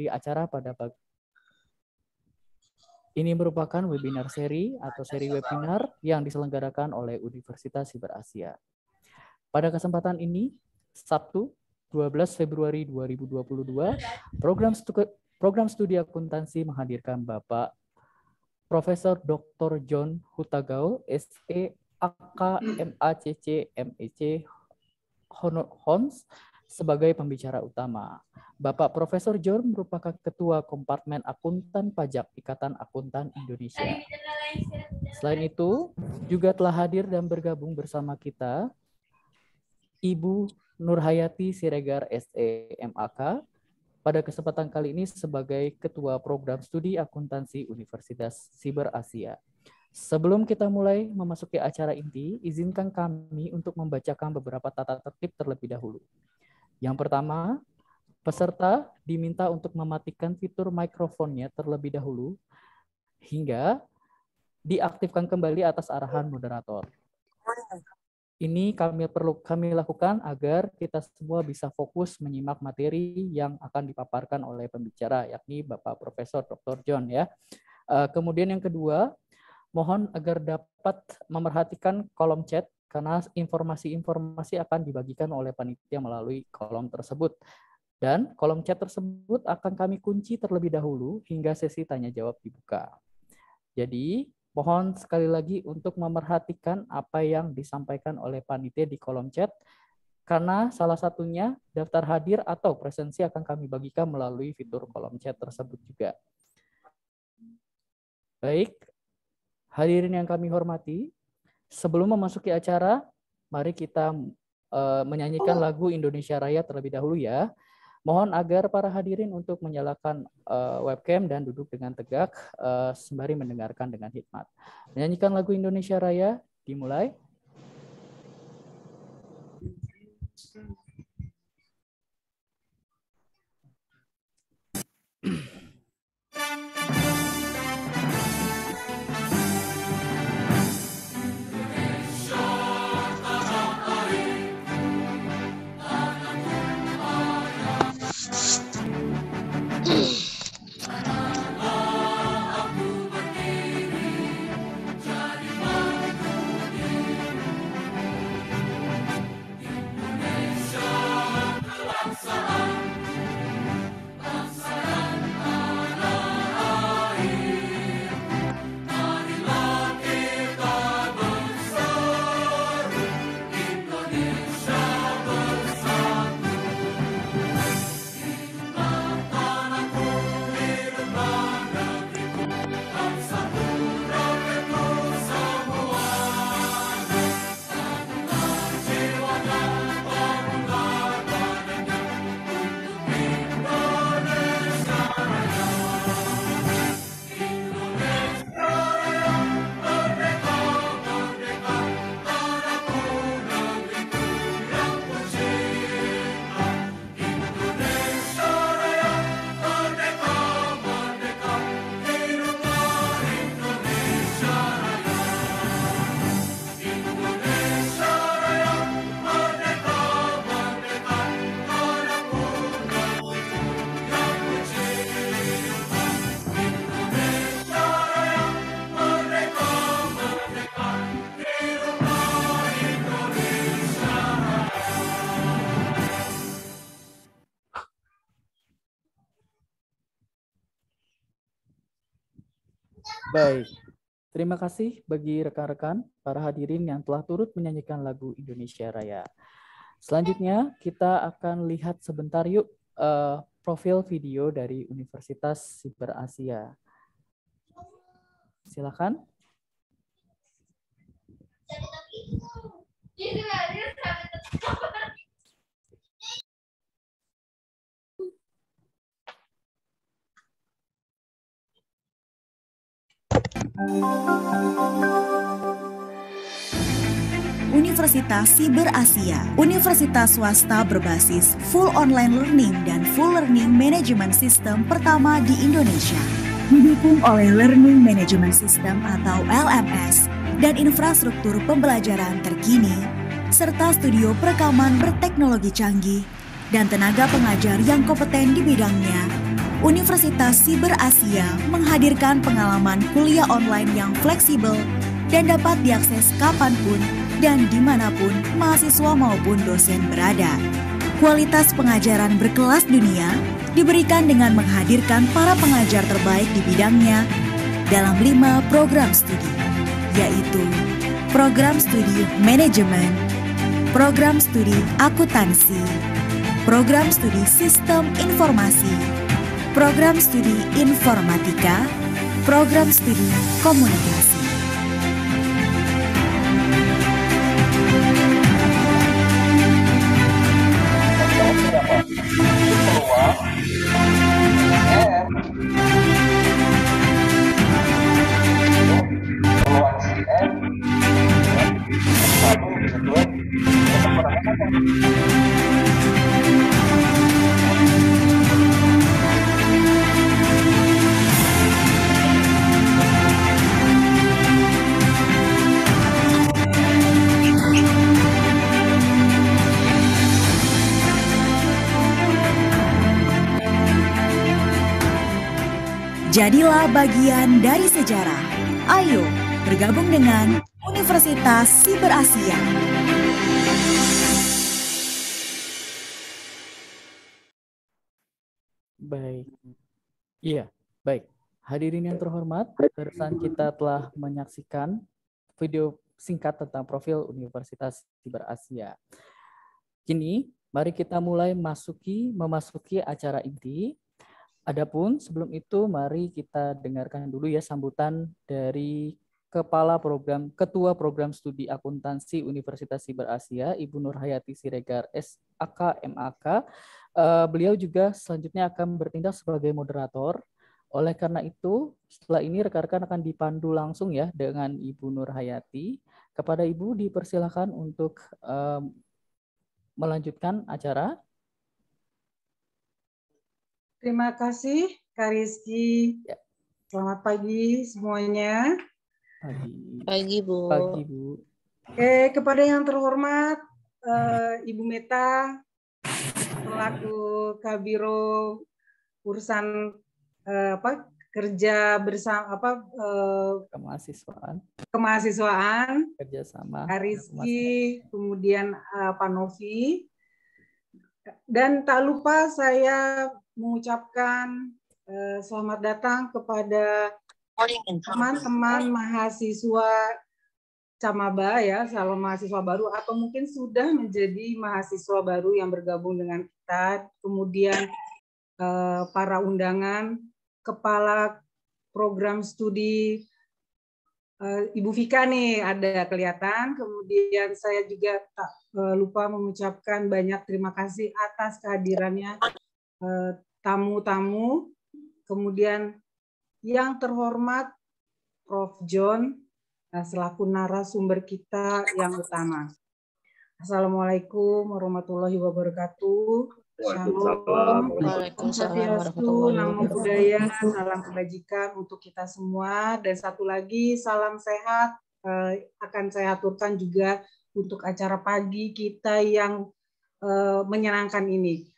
acara pada pagi. Ini merupakan webinar seri atau seri webinar yang diselenggarakan oleh Universitas Siber Asia. Pada kesempatan ini, Sabtu 12 Februari 2022, program studi akuntansi menghadirkan Bapak Profesor Dr. John Hutagaul, SE, AK, MACC, MEC, Hons, sebagai pembicara utama. Bapak Profesor John merupakan Ketua Kompartemen Akuntan Pajak Ikatan Akuntan Indonesia. Selain itu, juga telah hadir dan bergabung bersama kita Ibu Nurhayati Siregar, SE, MAK, pada kesempatan kali ini sebagai Ketua Program Studi Akuntansi Universitas Siber Asia. Sebelum kita mulai memasuki acara inti, izinkan kami untuk membacakan beberapa tata tertib terlebih dahulu. Yang pertama, peserta diminta untuk mematikan fitur mikrofonnya terlebih dahulu hingga diaktifkan kembali atas arahan moderator. Ini kami lakukan agar kita semua bisa fokus menyimak materi yang akan dipaparkan oleh pembicara, yakni Bapak Profesor Dr. John ya. Kemudian yang kedua, mohon agar dapat memerhatikan kolom chat karena informasi-informasi akan dibagikan oleh panitia melalui kolom tersebut. Dan kolom chat tersebut akan kami kunci terlebih dahulu hingga sesi tanya jawab dibuka. Jadi, mohon sekali lagi untuk memerhatikan apa yang disampaikan oleh panitia di kolom chat, karena salah satunya daftar hadir atau presensi akan kami bagikan melalui fitur kolom chat tersebut juga. Baik, hadirin yang kami hormati, sebelum memasuki acara, mari kita menyanyikan lagu Indonesia Raya terlebih dahulu ya. Mohon agar para hadirin untuk menyalakan webcam dan duduk dengan tegak sembari mendengarkan dengan hikmat. Menyanyikan lagu Indonesia Raya dimulai. Baik, terima kasih bagi rekan-rekan para hadirin yang telah turut menyanyikan lagu Indonesia Raya. Selanjutnya kita akan lihat sebentar yuk profil video dari Universitas Siber Asia. Silakan. Universitas Siber Asia, universitas swasta berbasis full online learning dan full learning management system pertama di Indonesia. Didukung oleh Learning Management System atau LMS dan infrastruktur pembelajaran terkini, serta studio perekaman berteknologi canggih dan tenaga pengajar yang kompeten di bidangnya. Universitas Siber Asia menghadirkan pengalaman kuliah online yang fleksibel dan dapat diakses kapanpun dan dimanapun mahasiswa maupun dosen berada. Kualitas pengajaran berkelas dunia diberikan dengan menghadirkan para pengajar terbaik di bidangnya dalam 5 program studi, yaitu program studi manajemen, program studi akuntansi, program studi sistem informasi, program studi informatika, program studi komunikasi. Jadilah bagian dari sejarah. Ayo bergabung dengan Universitas Siber Asia. Baik. Iya, baik. Hadirin yang terhormat, barusan kita telah menyaksikan video singkat tentang profil Universitas Siber Asia. Kini, mari kita mulai memasuki acara inti. Adapun sebelum itu, mari kita dengarkan dulu ya sambutan dari Ketua Program Studi Akuntansi Universitas Siber Asia, Ibu Nurhayati Siregar, SAK, MAK. Beliau juga selanjutnya akan bertindak sebagai moderator. Oleh karena itu, setelah ini rekan-rekan akan dipandu langsung ya dengan Ibu Nurhayati. Kepada Ibu dipersilakan untuk melanjutkan acara. Terima kasih, Kak Rizky. Ya. Selamat pagi semuanya. Pagi, Bu. Pagi, Bu. Kepada yang terhormat, Ibu Meta, selaku Kabiro urusan kerja bersama kemahasiswaan, kerjasama, Kak Rizky, kemudian Pak Novi, dan tak lupa saya mengucapkan selamat datang kepada teman-teman mahasiswa Camaba ya, calon mahasiswa baru atau mungkin sudah menjadi mahasiswa baru yang bergabung dengan kita, kemudian para undangan, kepala program studi Ibu Vika nih ada kelihatan, kemudian saya juga tak lupa mengucapkan banyak terima kasih atas kehadirannya tamu-tamu, kemudian yang terhormat Prof. John selaku narasumber kita yang utama. Assalamualaikum warahmatullahi wabarakatuh. Shalom, Swastiastu, Namo Buddhaya, salam kebajikan untuk kita semua. Dan satu lagi, salam sehat akan saya aturkan juga untuk acara pagi kita yang menyenangkan ini.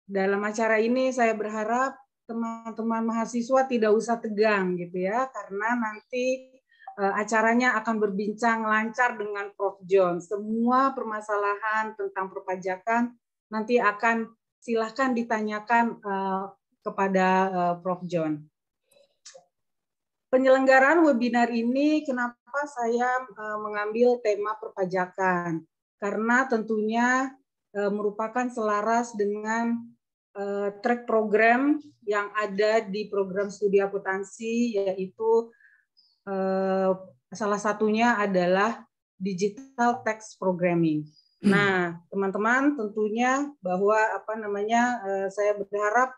Dalam acara ini saya berharap teman-teman mahasiswa tidak usah tegang gitu ya, karena nanti acaranya akan berbincang lancar dengan Prof. John. Semua permasalahan tentang perpajakan nanti akan silahkan ditanyakan kepada Prof. John. Penyelenggaraan webinar ini kenapa saya mengambil tema perpajakan? Karena tentunya merupakan selaras dengan track program yang ada di program studi akuntansi, yaitu salah satunya adalah Digital Text Programming. Nah, teman-teman tentunya bahwa saya berharap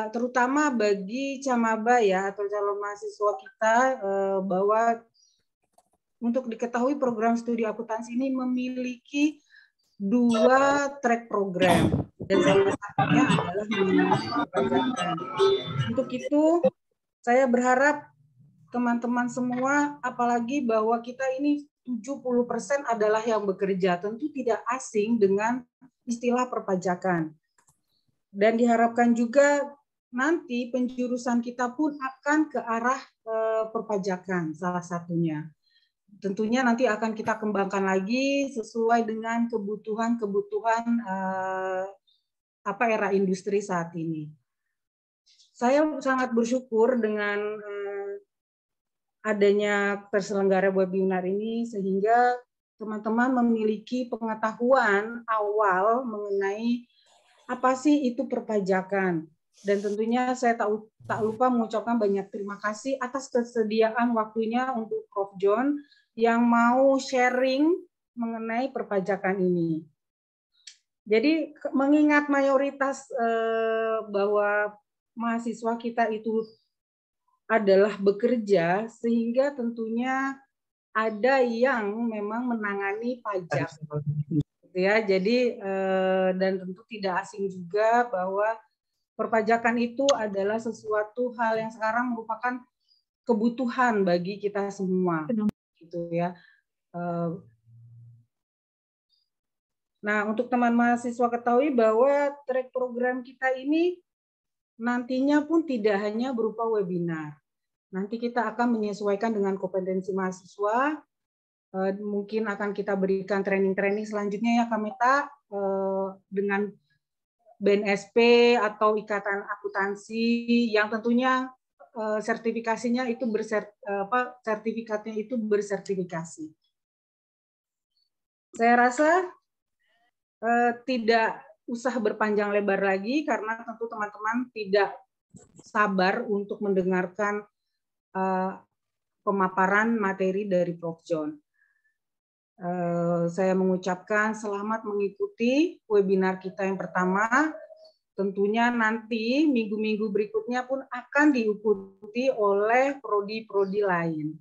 terutama bagi Camaba ya atau calon mahasiswa kita bahwa untuk diketahui program studi akuntansi ini memiliki 2 track program dan salah satunya adalah perpajakan. Untuk itu saya berharap teman-teman semua, apalagi bahwa kita ini 70% adalah yang bekerja, tentu tidak asing dengan istilah perpajakan. Dan diharapkan juga nanti penjurusan kita pun akan ke arah perpajakan salah satunya. Tentunya nanti akan kita kembangkan lagi sesuai dengan kebutuhan-kebutuhan era industri saat ini. Saya sangat bersyukur dengan adanya terselenggara webinar ini sehingga teman-teman memiliki pengetahuan awal mengenai apa sih itu perpajakan. Dan tentunya saya tak lupa mengucapkan banyak terima kasih atas kesediaan waktunya untuk Prof. John yang mau sharing mengenai perpajakan ini. Jadi mengingat mayoritas bahwa mahasiswa kita itu adalah bekerja, sehingga tentunya ada yang memang menangani pajak. Ya, jadi dan tentu tidak asing juga bahwa perpajakan itu adalah sesuatu hal yang sekarang merupakan kebutuhan bagi kita semua, gitu ya. Nah, untuk teman mahasiswa ketahui bahwa track program kita ini nantinya pun tidak hanya berupa webinar. Nanti kita akan menyesuaikan dengan kompetensi mahasiswa. Mungkin akan kita berikan training-training selanjutnya ya Kameta dengan BNSP atau Ikatan Akuntansi yang tentunya sertifikasinya itu sertifikatnya itu bersertifikasi. Saya rasa tidak usah berpanjang lebar lagi karena tentu teman-teman tidak sabar untuk mendengarkan pemaparan materi dari Prof. John. Saya mengucapkan selamat mengikuti webinar kita yang pertama. Tentunya nanti minggu-minggu berikutnya pun akan diikuti oleh prodi-prodi lain.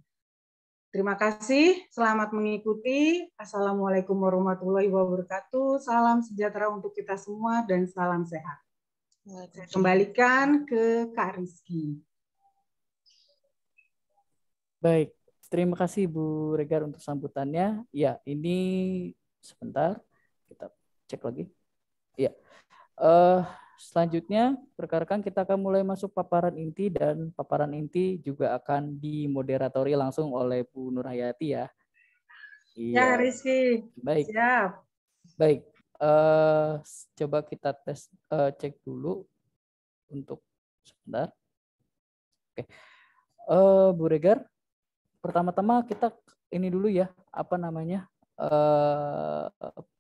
Terima kasih, selamat mengikuti. Assalamualaikum warahmatullahi wabarakatuh. Salam sejahtera untuk kita semua dan salam sehat. Saya kembalikan ke Kak Rizky. Baik, terima kasih Bu Regar untuk sambutannya. Ya, ini sebentar kita cek lagi. Ya, selanjutnya rekan-rekan kita akan mulai masuk paparan inti dan paparan inti juga akan dimoderatori langsung oleh Bu Nur Hayati ya. Ya, Rizky. Baik. Siap. Baik. Coba kita tes cek dulu untuk sebentar. Oke. Bu Regar. Pertama-tama kita ini dulu ya, apa namanya,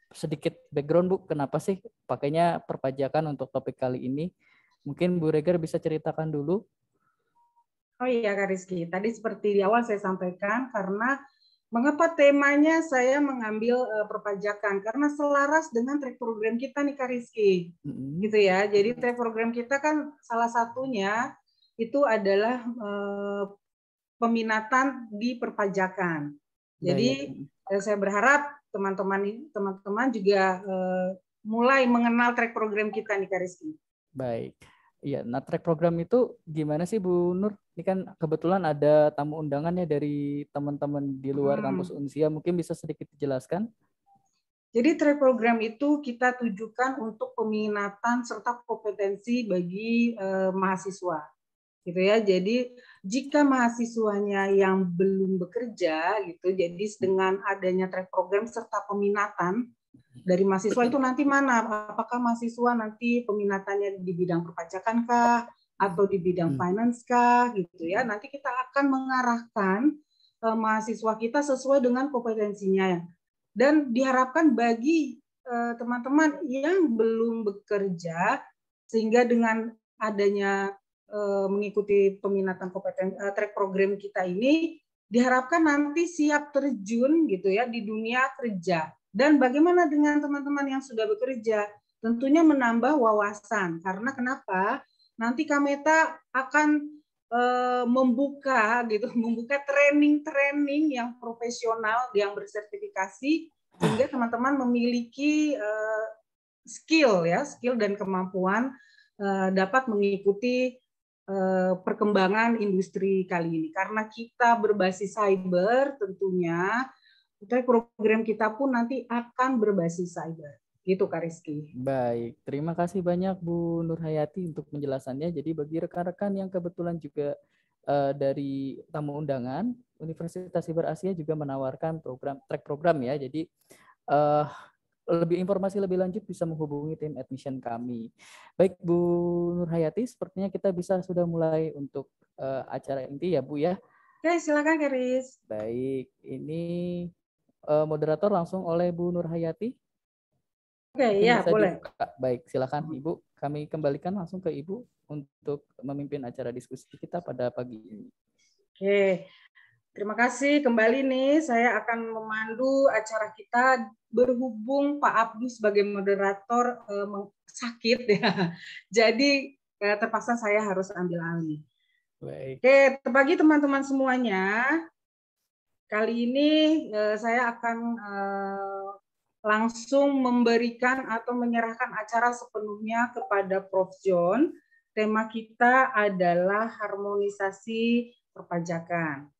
sedikit background Bu, kenapa sih pakainya perpajakan untuk topik kali ini? Mungkin Bu Regar bisa ceritakan dulu. Oh iya Kak Rizky, tadi seperti di awal saya sampaikan karena mengapa temanya saya mengambil perpajakan, karena selaras dengan track program kita nih Kak Rizky. Gitu ya, jadi track program kita kan salah satunya itu adalah peminatan di perpajakan. Jadi saya berharap teman-teman juga mulai mengenal track program kita nih Kak Rizky. Baik. Iya, nah track program itu gimana sih Bu Nur? Ini kan kebetulan ada tamu undangannya dari teman-teman di luar kampus Unsia, mungkin bisa sedikit dijelaskan? Jadi track program itu kita tujukan untuk peminatan serta kompetensi bagi mahasiswa. Gitu ya. Jadi jika mahasiswanya yang belum bekerja gitu, jadi dengan adanya track program serta peminatan dari mahasiswa itu nanti mana? Apakah mahasiswa nanti peminatannya di bidang perpajakan kah atau di bidang finance kah gitu ya. Nanti kita akan mengarahkan mahasiswa kita sesuai dengan kompetensinya. Dan diharapkan bagi teman-teman yang belum bekerja sehingga dengan adanya mengikuti peminatan kompetensi track program kita ini diharapkan nanti siap terjun gitu ya di dunia kerja. Dan bagaimana dengan teman-teman yang sudah bekerja? Tentunya menambah wawasan karena kenapa? Nanti Kameta akan membuka training yang profesional yang bersertifikasi sehingga teman-teman memiliki skill dan kemampuan dapat mengikuti perkembangan industri kali ini. Karena kita berbasis cyber, tentunya track program kita pun nanti akan berbasis cyber. Gitu Kak Rizky. Baik, terima kasih banyak Bu Nurhayati untuk penjelasannya. Jadi bagi rekan-rekan yang kebetulan juga dari tamu undangan, Universitas Siber Asia juga menawarkan track program ya. Jadi informasi lebih lanjut bisa menghubungi tim admission kami. Baik Bu Nurhayati, sepertinya kita sudah mulai untuk acara inti ya Bu ya. Oke, silakan Kak Riz. Baik, ini moderator langsung oleh Bu Nurhayati. Oke, ya boleh. Dibuka. Baik, silakan Ibu. Kami kembalikan langsung ke Ibu untuk memimpin acara diskusi kita pada pagi ini. Oke, terima kasih kembali nih. Saya akan memandu acara kita berhubung Pak Abdu sebagai moderator sakit ya. Jadi terpaksa saya harus ambil alih. Baik. Oke, bagi teman-teman semuanya, kali ini saya akan langsung memberikan atau menyerahkan acara sepenuhnya kepada Prof. John. Tema kita adalah harmonisasi perpajakan.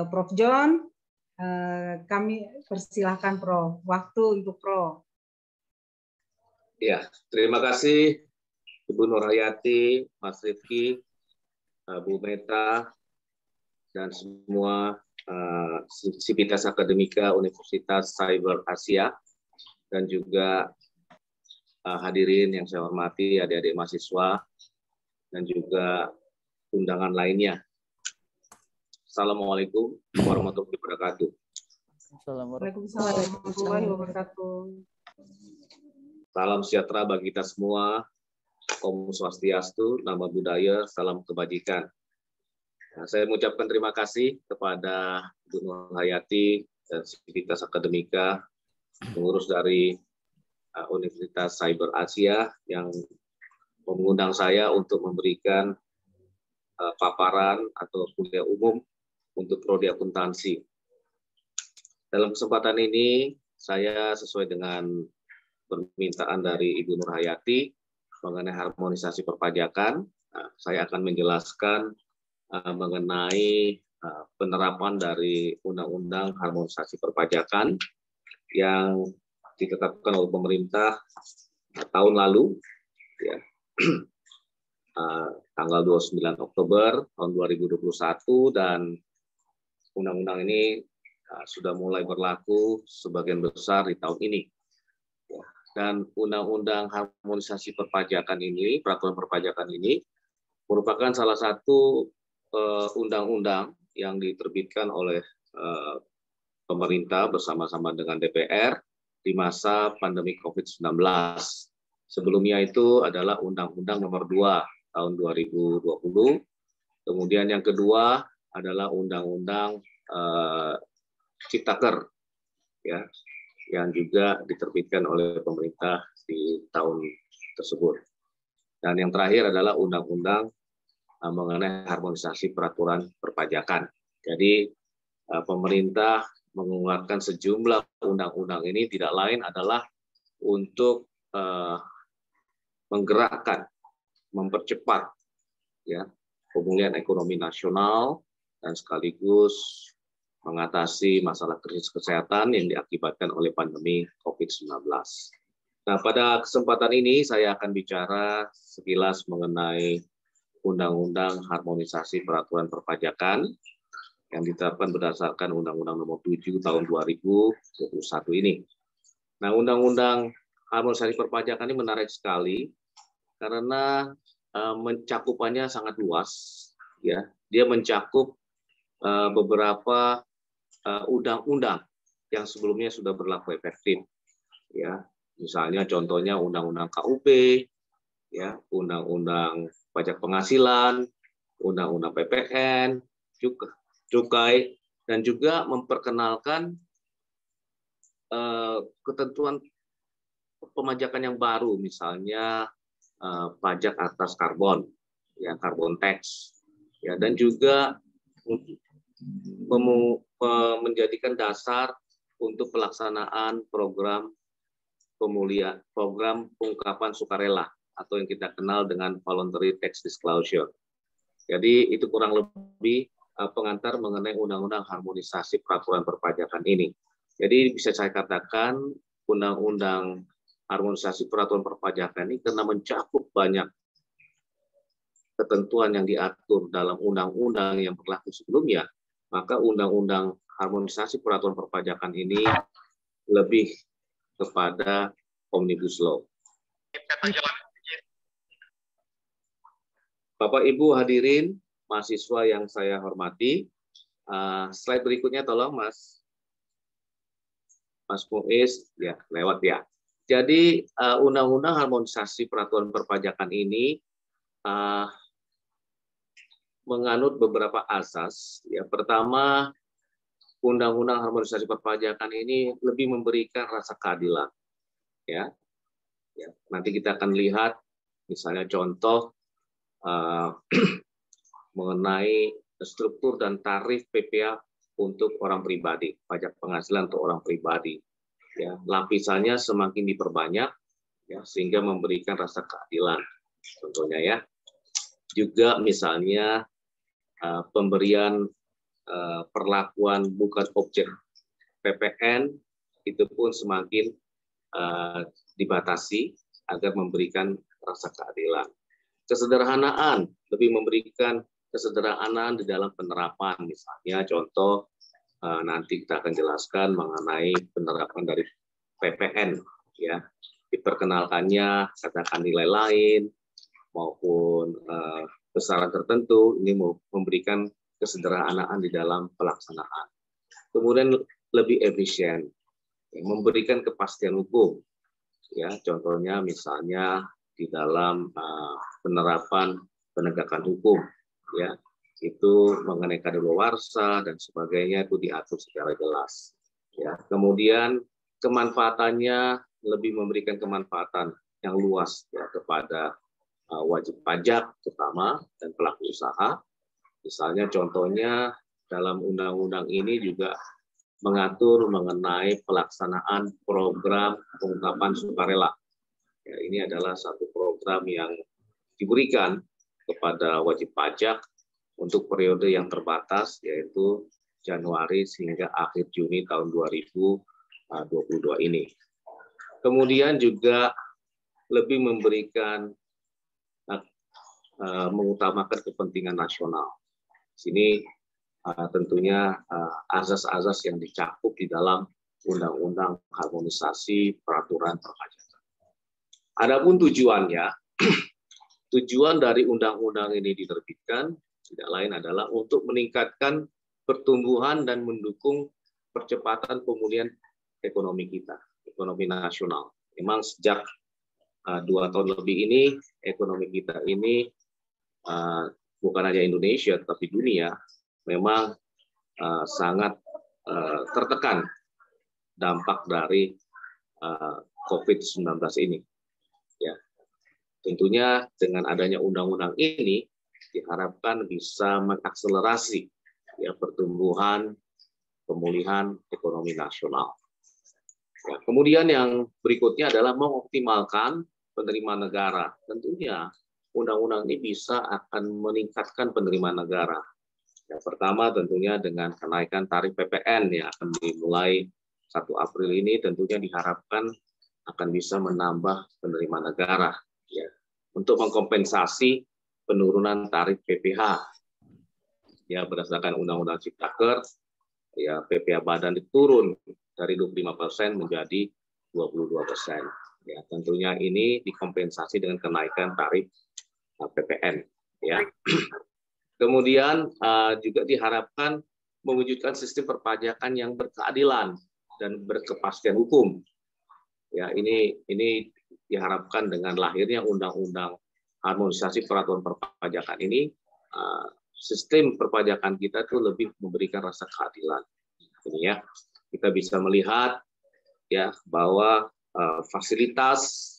Prof. John, kami persilahkan Prof. Waktu untuk Prof. Ya, terima kasih Ibu Nurhayati, Mas Rifki, Bu Meta, dan semua Sivitas Akademika Universitas Cyber Asia, dan juga hadirin yang saya hormati, adik-adik mahasiswa, dan juga undangan lainnya. Assalamualaikum warahmatullahi wabarakatuh. Waalaikumsalam warahmatullahi wabarakatuh. Salam sejahtera bagi kita semua. Om Swastiastu, Namo Buddhaya, salam kebajikan. Nah, saya mengucapkan terima kasih kepada Bu Nurhayati dan Sivitas Akademika, pengurus dari Universitas Cyber Asia yang mengundang saya untuk memberikan paparan atau kuliah umum untuk prodi akuntansi. Dalam kesempatan ini, saya sesuai dengan permintaan dari Ibu Nurhayati mengenai harmonisasi perpajakan, saya akan menjelaskan mengenai penerapan dari Undang-Undang Harmonisasi Perpajakan yang ditetapkan oleh pemerintah tahun lalu, ya, tanggal 29 Oktober tahun 2021, dan undang-undang ini sudah mulai berlaku sebagian besar di tahun ini. Dan Undang-Undang Harmonisasi Perpajakan ini, Peraturan Perpajakan ini, merupakan salah satu undang-undang yang diterbitkan oleh pemerintah bersama-sama dengan DPR di masa pandemi COVID-19. Sebelumnya itu adalah Undang-Undang Nomor 2 tahun 2020. Kemudian yang kedua adalah Undang-Undang Ciptaker, ya, yang juga diterbitkan oleh pemerintah di tahun tersebut. Dan yang terakhir adalah Undang-Undang mengenai harmonisasi peraturan perpajakan. Jadi pemerintah mengeluarkan sejumlah undang-undang ini tidak lain adalah untuk menggerakkan, mempercepat, ya, pemulihan ekonomi nasional dan sekaligus mengatasi masalah krisis kesehatan yang diakibatkan oleh pandemi COVID-19. Nah, pada kesempatan ini saya akan bicara sekilas mengenai Undang-Undang Harmonisasi Peraturan Perpajakan yang ditetapkan berdasarkan Undang-Undang Nomor 7 Tahun 2021 ini. Nah, Undang-Undang Harmonisasi Perpajakan ini menarik sekali karena mencakupannya sangat luas, ya. Dia mencakup beberapa undang-undang yang sebelumnya sudah berlaku efektif, ya. Misalnya contohnya Undang-Undang KUP, ya, Undang-Undang Pajak Penghasilan, Undang-Undang PPN, cukai, dan juga memperkenalkan ketentuan pemajakan yang baru, misalnya pajak atas karbon, ya, carbon tax, ya, dan juga menjadikan dasar untuk pelaksanaan program pemulihan, program pengungkapan sukarela atau yang kita kenal dengan voluntary tax disclosure. Jadi itu kurang lebih pengantar mengenai Undang-Undang Harmonisasi Peraturan Perpajakan ini. Jadi bisa saya katakan undang-undang harmonisasi peraturan perpajakan ini karena mencakup banyak ketentuan yang diatur dalam undang-undang yang berlaku sebelumnya, maka undang-undang harmonisasi peraturan perpajakan ini lebih kepada Omnibus Law. Bapak Ibu hadirin, mahasiswa yang saya hormati, slide berikutnya tolong Mas Muiz, ya lewat ya. Jadi undang-undang harmonisasi peraturan perpajakan ini menganut beberapa asas. Ya, pertama, undang-undang harmonisasi perpajakan ini lebih memberikan rasa keadilan. Ya, nanti kita akan lihat, misalnya contoh mengenai struktur dan tarif PPh untuk orang pribadi, pajak penghasilan untuk orang pribadi. Ya, lapisannya semakin diperbanyak, ya, sehingga memberikan rasa keadilan, tentunya ya. Juga misalnya pemberian perlakuan bukan objek PPN itu pun semakin dibatasi agar memberikan rasa keadilan. Kesederhanaan, lebih memberikan kesederhanaan di dalam penerapan. Misalnya contoh nanti kita akan jelaskan mengenai penerapan dari PPN, ya, diperkenalkannya katakan nilai lain maupun besaran tertentu, ini memberikan kesederhanaan di dalam pelaksanaan. Kemudian lebih efisien, memberikan kepastian hukum. Ya, contohnya misalnya di dalam penerapan penegakan hukum, ya, itu mengenai kadaluarsa dan sebagainya itu diatur secara jelas. Ya, kemudian kemanfaatannya lebih memberikan kemanfaatan yang luas ya kepada wajib pajak terutama dan pelaku usaha. Misalnya contohnya dalam undang-undang ini juga mengatur mengenai pelaksanaan program pengungkapan sukarela. Ya, ini adalah satu program yang diberikan kepada wajib pajak untuk periode yang terbatas, yaitu Januari hingga akhir Juni tahun 2022 ini. Kemudian juga lebih memberikan mengutamakan kepentingan nasional. Sini tentunya azas-azas yang dicakup di dalam Undang-Undang Harmonisasi Peraturan Perpajakan. Adapun tujuannya, tujuan dari undang-undang ini diterbitkan tidak lain adalah untuk meningkatkan pertumbuhan dan mendukung percepatan pemulihan ekonomi kita, ekonomi nasional. Memang sejak 2 tahun lebih ini, ekonomi kita ini bukan hanya Indonesia, tetapi dunia, memang sangat tertekan dampak dari COVID-19 ini. Ya, tentunya dengan adanya undang-undang ini diharapkan bisa mengakselerasi ya pertumbuhan, pemulihan ekonomi nasional. Ya, kemudian yang berikutnya adalah mengoptimalkan penerimaan negara. Tentunya undang-undang ini bisa akan meningkatkan penerimaan negara. Yang pertama tentunya dengan kenaikan tarif PPN yang akan dimulai 1 April ini tentunya diharapkan akan bisa menambah penerimaan negara ya, untuk mengkompensasi penurunan tarif PPh. Ya, berdasarkan Undang-Undang Ciptaker, ya PPh badan diturun dari 25% menjadi 22%. Ya, tentunya ini dikompensasi dengan kenaikan tarif PPN. Ya. Kemudian juga diharapkan mewujudkan sistem perpajakan yang berkeadilan dan berkepastian hukum. Ya, ini diharapkan dengan lahirnya Undang-Undang Harmonisasi Peraturan Perpajakan ini, sistem perpajakan kita itu lebih memberikan rasa keadilan. Ini ya, kita bisa melihat ya bahwa fasilitas,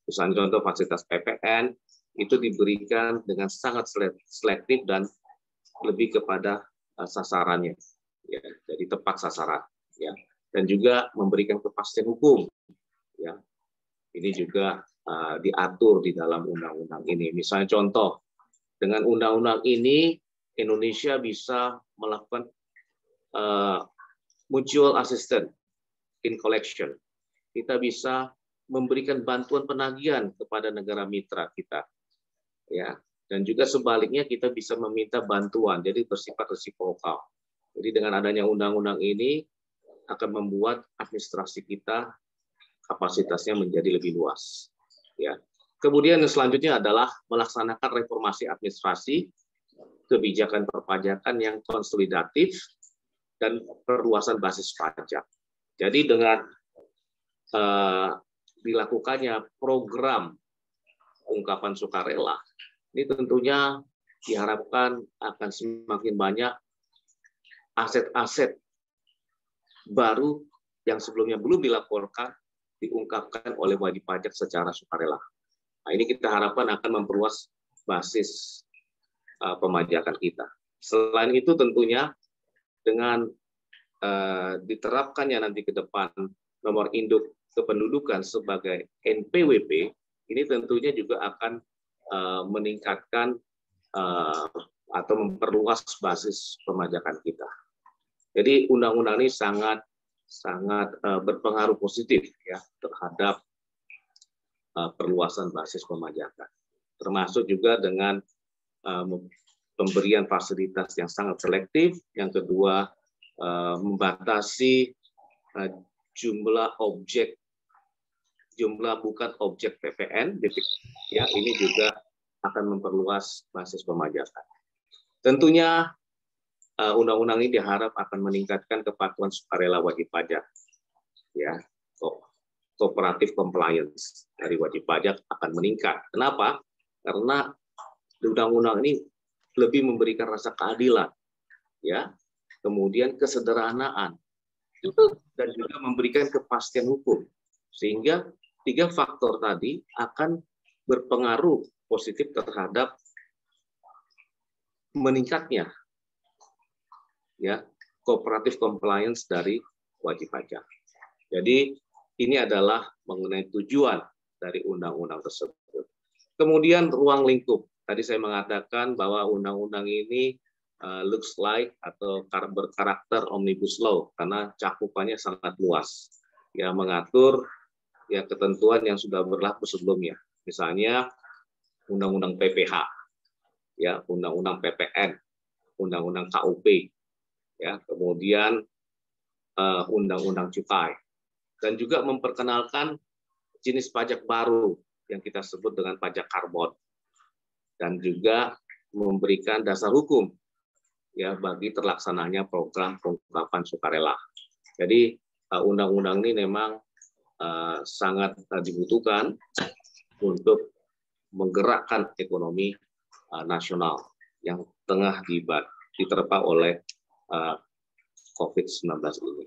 misalnya contoh fasilitas PPN itu diberikan dengan sangat selektif dan lebih kepada sasarannya, ya, jadi tepat sasaran, ya, dan juga memberikan kepastian hukum, ya. Ini juga diatur di dalam undang-undang ini. Misalnya contoh, dengan undang-undang ini Indonesia bisa melakukan mutual assistance in collection. kita bisa memberikan bantuan penagihan kepada negara mitra kita, ya. Dan juga sebaliknya kita bisa meminta bantuan, jadi bersifat resiprokal. Jadi dengan adanya undang-undang ini akan membuat administrasi kita kapasitasnya menjadi lebih luas, ya. Kemudian yang selanjutnya adalah melaksanakan reformasi administrasi, kebijakan perpajakan yang konsolidatif, dan perluasan basis pajak. Jadi dengan dilakukannya program ungkapan sukarela, ini tentunya diharapkan akan semakin banyak aset-aset baru yang sebelumnya belum dilaporkan, diungkapkan oleh wajib pajak secara sukarela. Nah, ini kita harapkan akan memperluas basis pemajakan kita. Selain itu tentunya dengan diterapkannya nanti ke depan nomor induk kependudukan sebagai NPWP, ini tentunya juga akan meningkatkan atau memperluas basis pemajakan kita. Jadi undang-undang ini sangat berpengaruh positif ya terhadap perluasan basis pemajakan, termasuk juga dengan pemberian fasilitas yang sangat selektif. Yang kedua, membatasi jumlah bukan objek PPN, ya, ini juga akan memperluas basis pemajakan. Tentunya undang-undang ini diharap akan meningkatkan kepatuhan sukarela wajib pajak, ya, cooperative compliance dari wajib pajak akan meningkat. Kenapa? Karena undang-undang ini lebih memberikan rasa keadilan, ya, kemudian kesederhanaan, dan juga memberikan kepastian hukum, sehingga 3 faktor tadi akan berpengaruh positif terhadap meningkatnya ya cooperative compliance dari wajib pajak. Jadi ini adalah mengenai tujuan dari undang-undang tersebut. Kemudian ruang lingkup. Tadi saya mengatakan bahwa undang-undang ini looks like atau berkarakter omnibus law karena cakupannya sangat luas. Ya, mengatur ya ketentuan yang sudah berlaku sebelumnya. Misalnya undang-undang PPH, ya, undang-undang PPN, undang-undang KUP, ya, kemudian undang-undang cukai, dan juga memperkenalkan jenis pajak baru yang kita sebut dengan pajak karbon, dan juga memberikan dasar hukum ya bagi terlaksananya program pengungkapan sukarela. Jadi undang-undang ini memang sangat dibutuhkan untuk menggerakkan ekonomi nasional yang tengah diterpa oleh COVID-19 ini.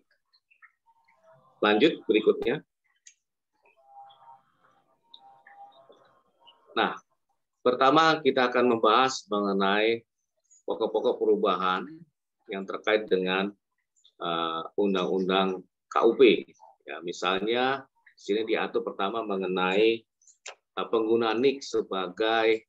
Lanjut berikutnya. Nah, pertama kita akan membahas mengenai pokok-pokok perubahan yang terkait dengan undang-undang KUP. Ya, misalnya di sini diatur pertama mengenai penggunaan NIK sebagai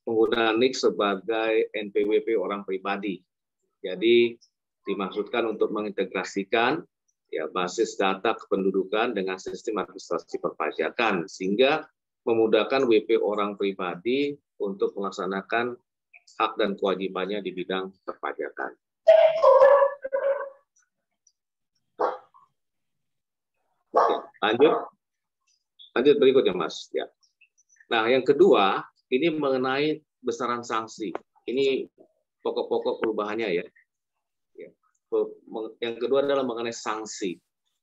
penggunaan NIK sebagai NPWP orang pribadi. Jadi dimaksudkan untuk mengintegrasikan ya basis data kependudukan dengan sistem administrasi perpajakan sehingga memudahkan WP orang pribadi untuk melaksanakan hak dan kewajibannya di bidang perpajakan. Oke, lanjut berikutnya, Mas. Ya. Nah, yang kedua ini mengenai besaran sanksi. Ini pokok-pokok perubahannya ya. Yang kedua adalah mengenai sanksi.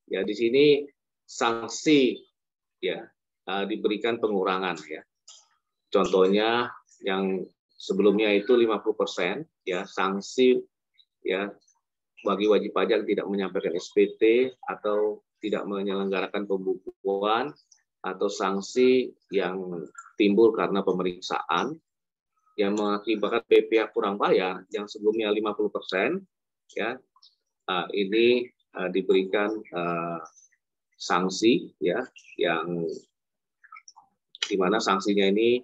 Ya, di sini sanksi ya diberikan pengurangan ya. Contohnya yang sebelumnya itu 50% ya sanksi ya bagi wajib pajak tidak menyampaikan SPT atau tidak menyelenggarakan pembukuan atau sanksi yang timbul karena pemeriksaan yang mengakibatkan PPh kurang bayar yang sebelumnya 50% ya ini diberikan sanksi ya yang di mana sanksinya ini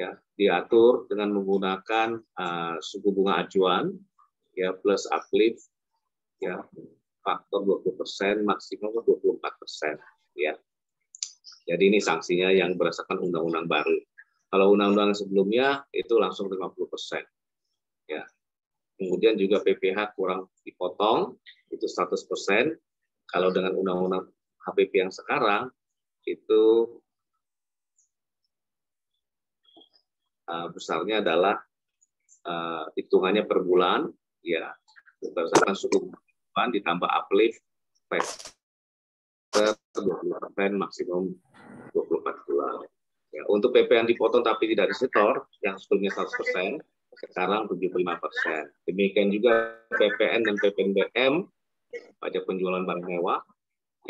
ya diatur dengan menggunakan suku bunga acuan ya plus uplift ya faktor 20%, maksimum 24% ya. Jadi ini sanksinya yang berdasarkan undang-undang baru. Kalau undang-undang sebelumnya itu langsung 50%. Ya. Kemudian juga PPh kurang dipotong itu 100%. Kalau dengan undang-undang HPP yang sekarang itu besarnya adalah hitungannya per bulan ya berdasarkan suku bunga ditambah uplift factor 20% maksimum 24 bulan. Ya, untuk PP yang dipotong tapi tidak disetor yang sebelumnya 100% sekarang 75%. Demikian juga PPN dan PPNBM pajak penjualan barang mewah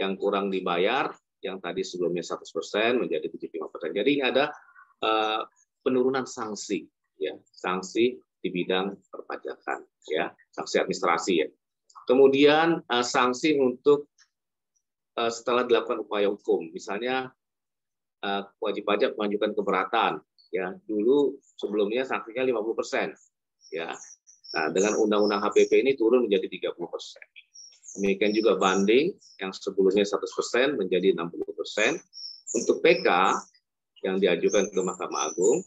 yang kurang dibayar yang tadi sebelumnya 100% menjadi 75%. Jadi ini ada penurunan sanksi ya, sanksi di bidang perpajakan ya, sanksi administrasi ya. Kemudian sanksi untuk setelah dilakukan upaya hukum, misalnya wajib pajak mengajukan keberatan ya, dulu sebelumnya sanksinya 50% ya. Nah, dengan undang-undang HPP ini turun menjadi 30%. Demikian juga banding yang sebelumnya 100% menjadi 60%. Untuk PK yang diajukan ke Mahkamah Agung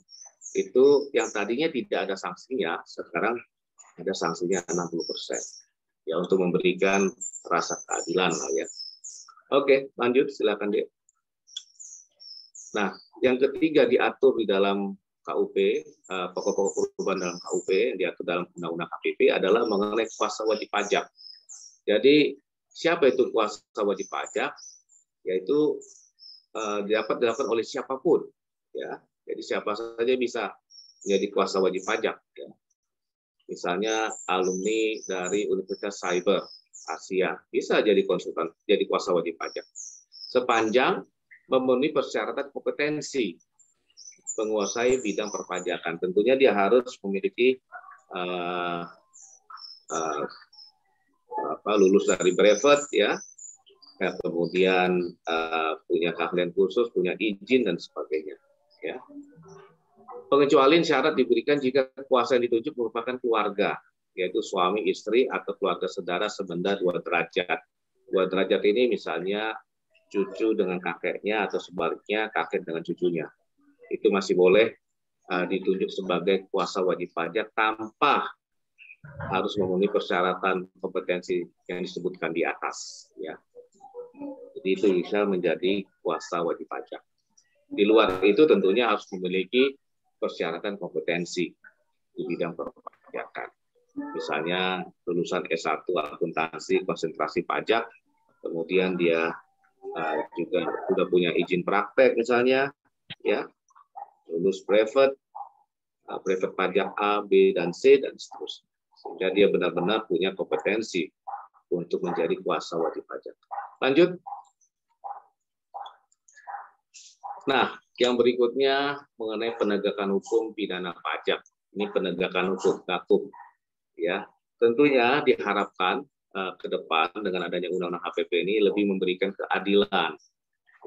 itu yang tadinya tidak ada sanksinya, sekarang ada sanksinya 60%. Ya, untuk memberikan rasa keadilan lah ya. Oke, lanjut silakan Dek. Nah, yang ketiga diatur di dalam KUP, pokok-pokok perubahan dalam KUP yang diatur dalam Undang-Undang HPP adalah mengenai kuasa wajib pajak. Jadi siapa itu kuasa wajib pajak? Yaitu dapat dilakukan oleh siapapun, ya. Jadi siapa saja bisa menjadi kuasa wajib pajak. Ya. Misalnya alumni dari Universitas Cyber Asia bisa jadi konsultan, jadi kuasa wajib pajak. Sepanjang memenuhi persyaratan kompetensi menguasai bidang perpajakan. Tentunya dia harus memiliki lulus dari brevet ya. Kemudian punya keahlian khusus, punya izin dan sebagainya. Ya. Pengecualian syarat diberikan jika kuasa yang ditunjuk merupakan keluarga, yaitu suami, istri, atau keluarga saudara sebenda 2 derajat. 2 derajat ini misalnya cucu dengan kakeknya atau sebaliknya kakek dengan cucunya. Itu masih boleh ditunjuk sebagai kuasa wajib pajak tanpa harus memenuhi persyaratan kompetensi yang disebutkan di atas. Ya. Jadi itu bisa menjadi kuasa wajib pajak. Di luar itu tentunya harus memiliki persyaratan kompetensi di bidang perpajakan. Misalnya lulusan S1 akuntansi konsentrasi pajak, kemudian dia juga sudah punya izin praktek misalnya, ya, lulus brevet pajak A, B, dan C, dan seterusnya. Sehingga dia benar-benar punya kompetensi untuk menjadi kuasa wajib pajak. Lanjut. Nah, yang berikutnya mengenai penegakan hukum pidana pajak. Ini penegakan hukum, KAKUP. Ya, tentunya diharapkan ke depan dengan adanya Undang-Undang HPP ini lebih memberikan keadilan,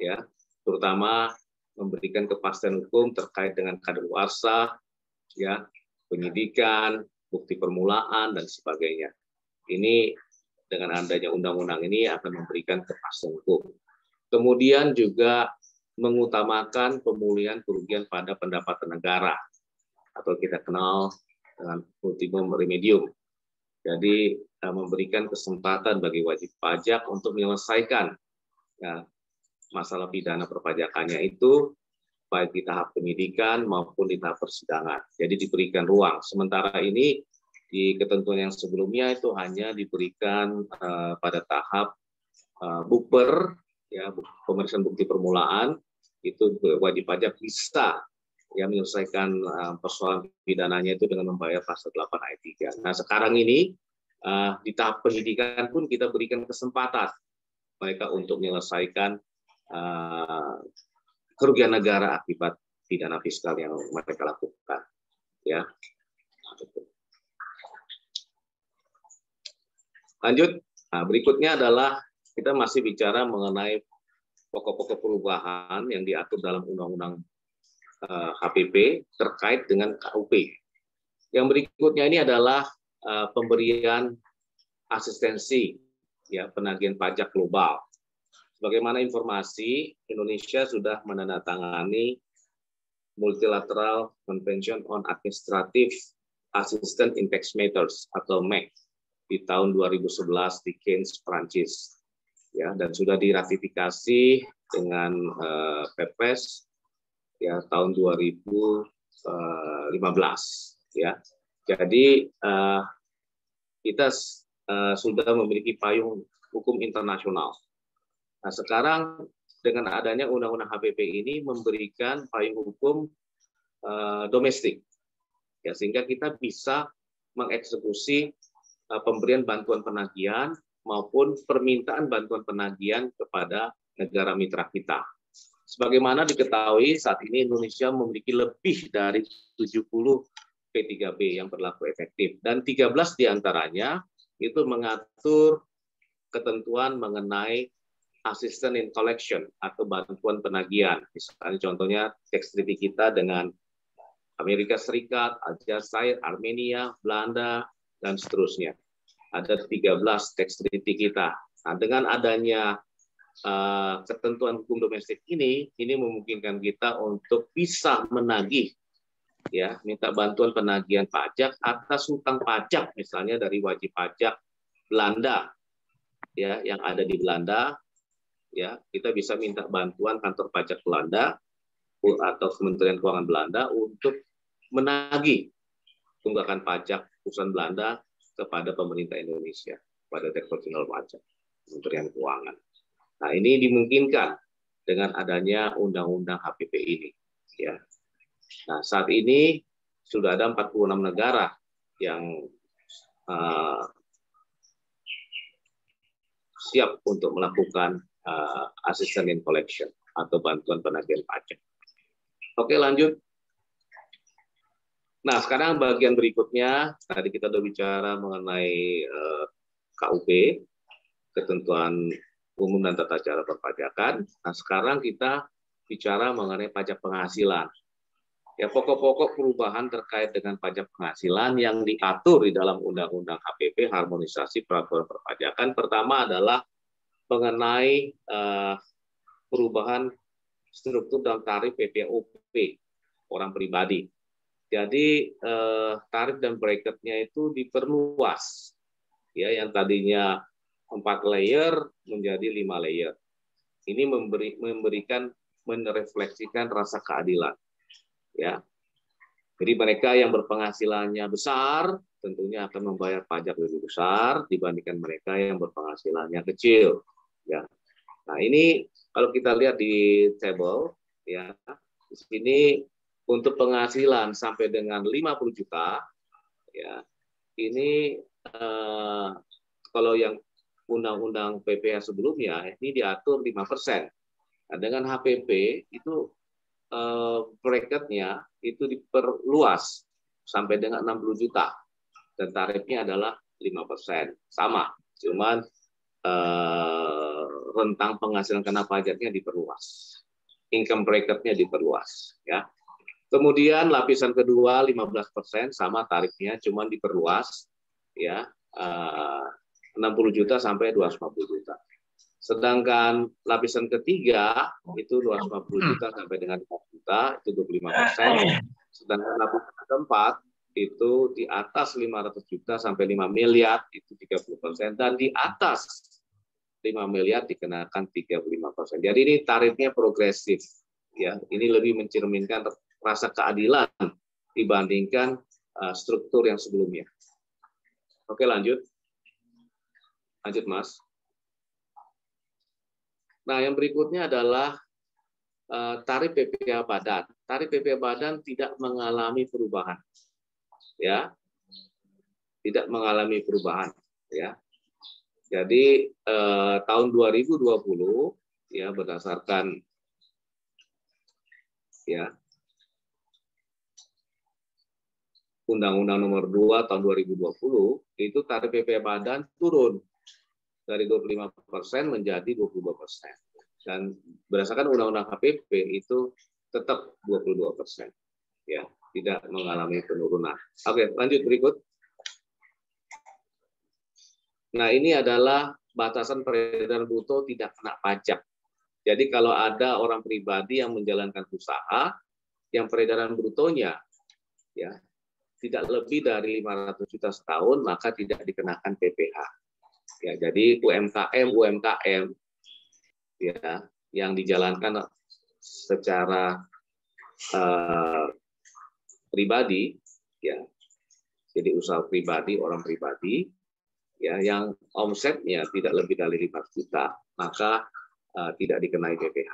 ya, terutama memberikan kepastian hukum terkait dengan kadaluarsa, ya, penyidikan, bukti permulaan dan sebagainya. Ini dengan adanya undang-undang ini akan memberikan kepastian hukum. Kemudian juga mengutamakan pemulihan kerugian pada pendapatan negara atau kita kenal dengan ultimum remedium. Jadi memberikan kesempatan bagi wajib pajak untuk menyelesaikan ya, masalah pidana perpajakannya itu baik di tahap penyidikan maupun di tahap persidangan. Jadi diberikan ruang. Sementara ini di ketentuan yang sebelumnya itu hanya diberikan pada tahap bukber, ya, pemeriksaan bukti permulaan, itu wajib pajak bisa ya menyelesaikan persoalan pidananya itu dengan membayar pasal 8 ayat 3. Nah, sekarang ini di tahap penyidikan pun kita berikan kesempatan mereka untuk menyelesaikan kerugian negara akibat pidana fiskal yang mereka lakukan. Ya. Lanjut. Nah, berikutnya adalah kita masih bicara mengenai pokok-pokok perubahan yang diatur dalam Undang-Undang HPP terkait dengan KUP. Yang berikutnya ini adalah pemberian asistensi ya penagihan pajak global. Sebagaimana informasi, Indonesia sudah menandatangani Multilateral Convention on Administrative Assistance in Tax Matters atau MEC di tahun 2011 di Cannes, Prancis. Ya, dan sudah diratifikasi dengan Perpres ya tahun 2015 ya. Jadi kita sudah memiliki payung hukum internasional. Nah, sekarang dengan adanya undang-undang HPP ini memberikan payung hukum domestik ya, sehingga kita bisa mengeksekusi pemberian bantuan penagihan maupun permintaan bantuan penagihan kepada negara mitra kita. Sebagaimana diketahui saat ini Indonesia memiliki lebih dari 70 P3B yang berlaku efektif dan 13 diantaranya itu mengatur ketentuan mengenai assistance in collection atau bantuan penagihan. Misalnya contohnya tax treaty kita dengan Amerika Serikat, Aljazair, Armenia, Belanda, dan seterusnya. Ada 13 tax treaty kita. Nah, dengan adanya ketentuan hukum domestik ini memungkinkan kita untuk bisa menagih, ya, minta bantuan penagihan pajak atas hutang pajak, misalnya dari wajib pajak Belanda, ya, yang ada di Belanda, ya, kita bisa minta bantuan kantor pajak Belanda atau Kementerian Keuangan Belanda untuk menagih tunggakan pajak perusahaan Belanda kepada pemerintah Indonesia, pada Direktorat Jenderal Pajak, Kementerian Keuangan. Nah, ini dimungkinkan dengan adanya undang-undang HPP ini. Ya. Nah, saat ini sudah ada 46 negara yang siap untuk melakukan assistance in collection atau bantuan penagihan pajak. Oke, lanjut. Nah, sekarang bagian berikutnya, tadi kita sudah bicara mengenai KUP, ketentuan umum dan tata cara perpajakan. Nah, sekarang kita bicara mengenai pajak penghasilan. Ya, pokok-pokok perubahan terkait dengan pajak penghasilan yang diatur di dalam Undang-Undang HPP, harmonisasi peraturan perpajakan. Pertama adalah mengenai perubahan struktur dan tarif PPOP orang pribadi. Jadi tarif dan bracketnya itu diperluas, ya, yang tadinya 4 layer menjadi 5 layer. Ini merefleksikan rasa keadilan, ya. Jadi mereka yang berpenghasilannya besar tentunya akan membayar pajak lebih besar dibandingkan mereka yang berpenghasilannya kecil, ya. Nah, ini kalau kita lihat di table, ya, di sini untuk penghasilan sampai dengan 50 juta, ya, ini kalau yang undang-undang PPh sebelumnya ini diatur 5%. Nah, dengan HPP itu bracketnya itu diperluas sampai dengan 60 juta dan tarifnya adalah 5%. Sama, cuman rentang penghasilan kena pajaknya diperluas. Income bracketnya diperluas, ya. Kemudian lapisan kedua 15% sama tarifnya, cuman diperluas, ya, 60 juta sampai 250 juta. Sedangkan lapisan ketiga itu 250 juta sampai dengan 4 juta, itu 25%. Sedangkan lapisan keempat itu di atas 500 juta sampai 5 miliar, itu 30%. Dan di atas 5 miliar dikenakan 35%. Jadi ini tarifnya progresif, ya. Ini lebih mencerminkan rasa keadilan dibandingkan struktur yang sebelumnya. Oke, lanjut. Lanjut, Mas. Nah, yang berikutnya adalah tarif PPh badan. Tarif PPh badan tidak mengalami perubahan, ya, tidak mengalami perubahan, ya. Jadi tahun 2020, ya, berdasarkan, ya, Undang-Undang Nomor 2 tahun 2020 itu tarif PPh badan turun dari 25% menjadi 22%. Dan berdasarkan Undang-Undang HPP itu tetap 22%, ya, tidak mengalami penurunan. Oke, lanjut berikut. Nah, ini adalah batasan peredaran bruto tidak kena pajak. Jadi kalau ada orang pribadi yang menjalankan usaha, yang peredaran brutonya ya tidak lebih dari 500 juta setahun, maka tidak dikenakan PPh. Ya, jadi UMKM ya yang dijalankan secara pribadi, ya, jadi usaha pribadi, orang pribadi, ya, yang omsetnya tidak lebih dari 5 juta, maka tidak dikenai PPh.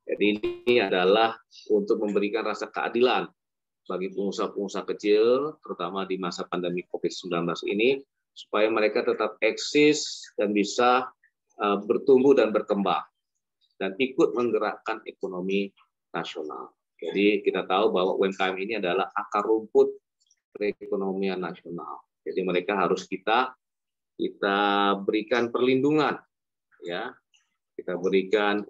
Jadi ini adalah untuk memberikan rasa keadilan bagi pengusaha-pengusaha kecil, terutama di masa pandemi COVID-19 ini, supaya mereka tetap eksis dan bisa bertumbuh dan berkembang, dan ikut menggerakkan ekonomi nasional. Jadi kita tahu bahwa UMKM ini adalah akar rumput perekonomian nasional. Jadi mereka harus kita berikan perlindungan, ya, kita berikan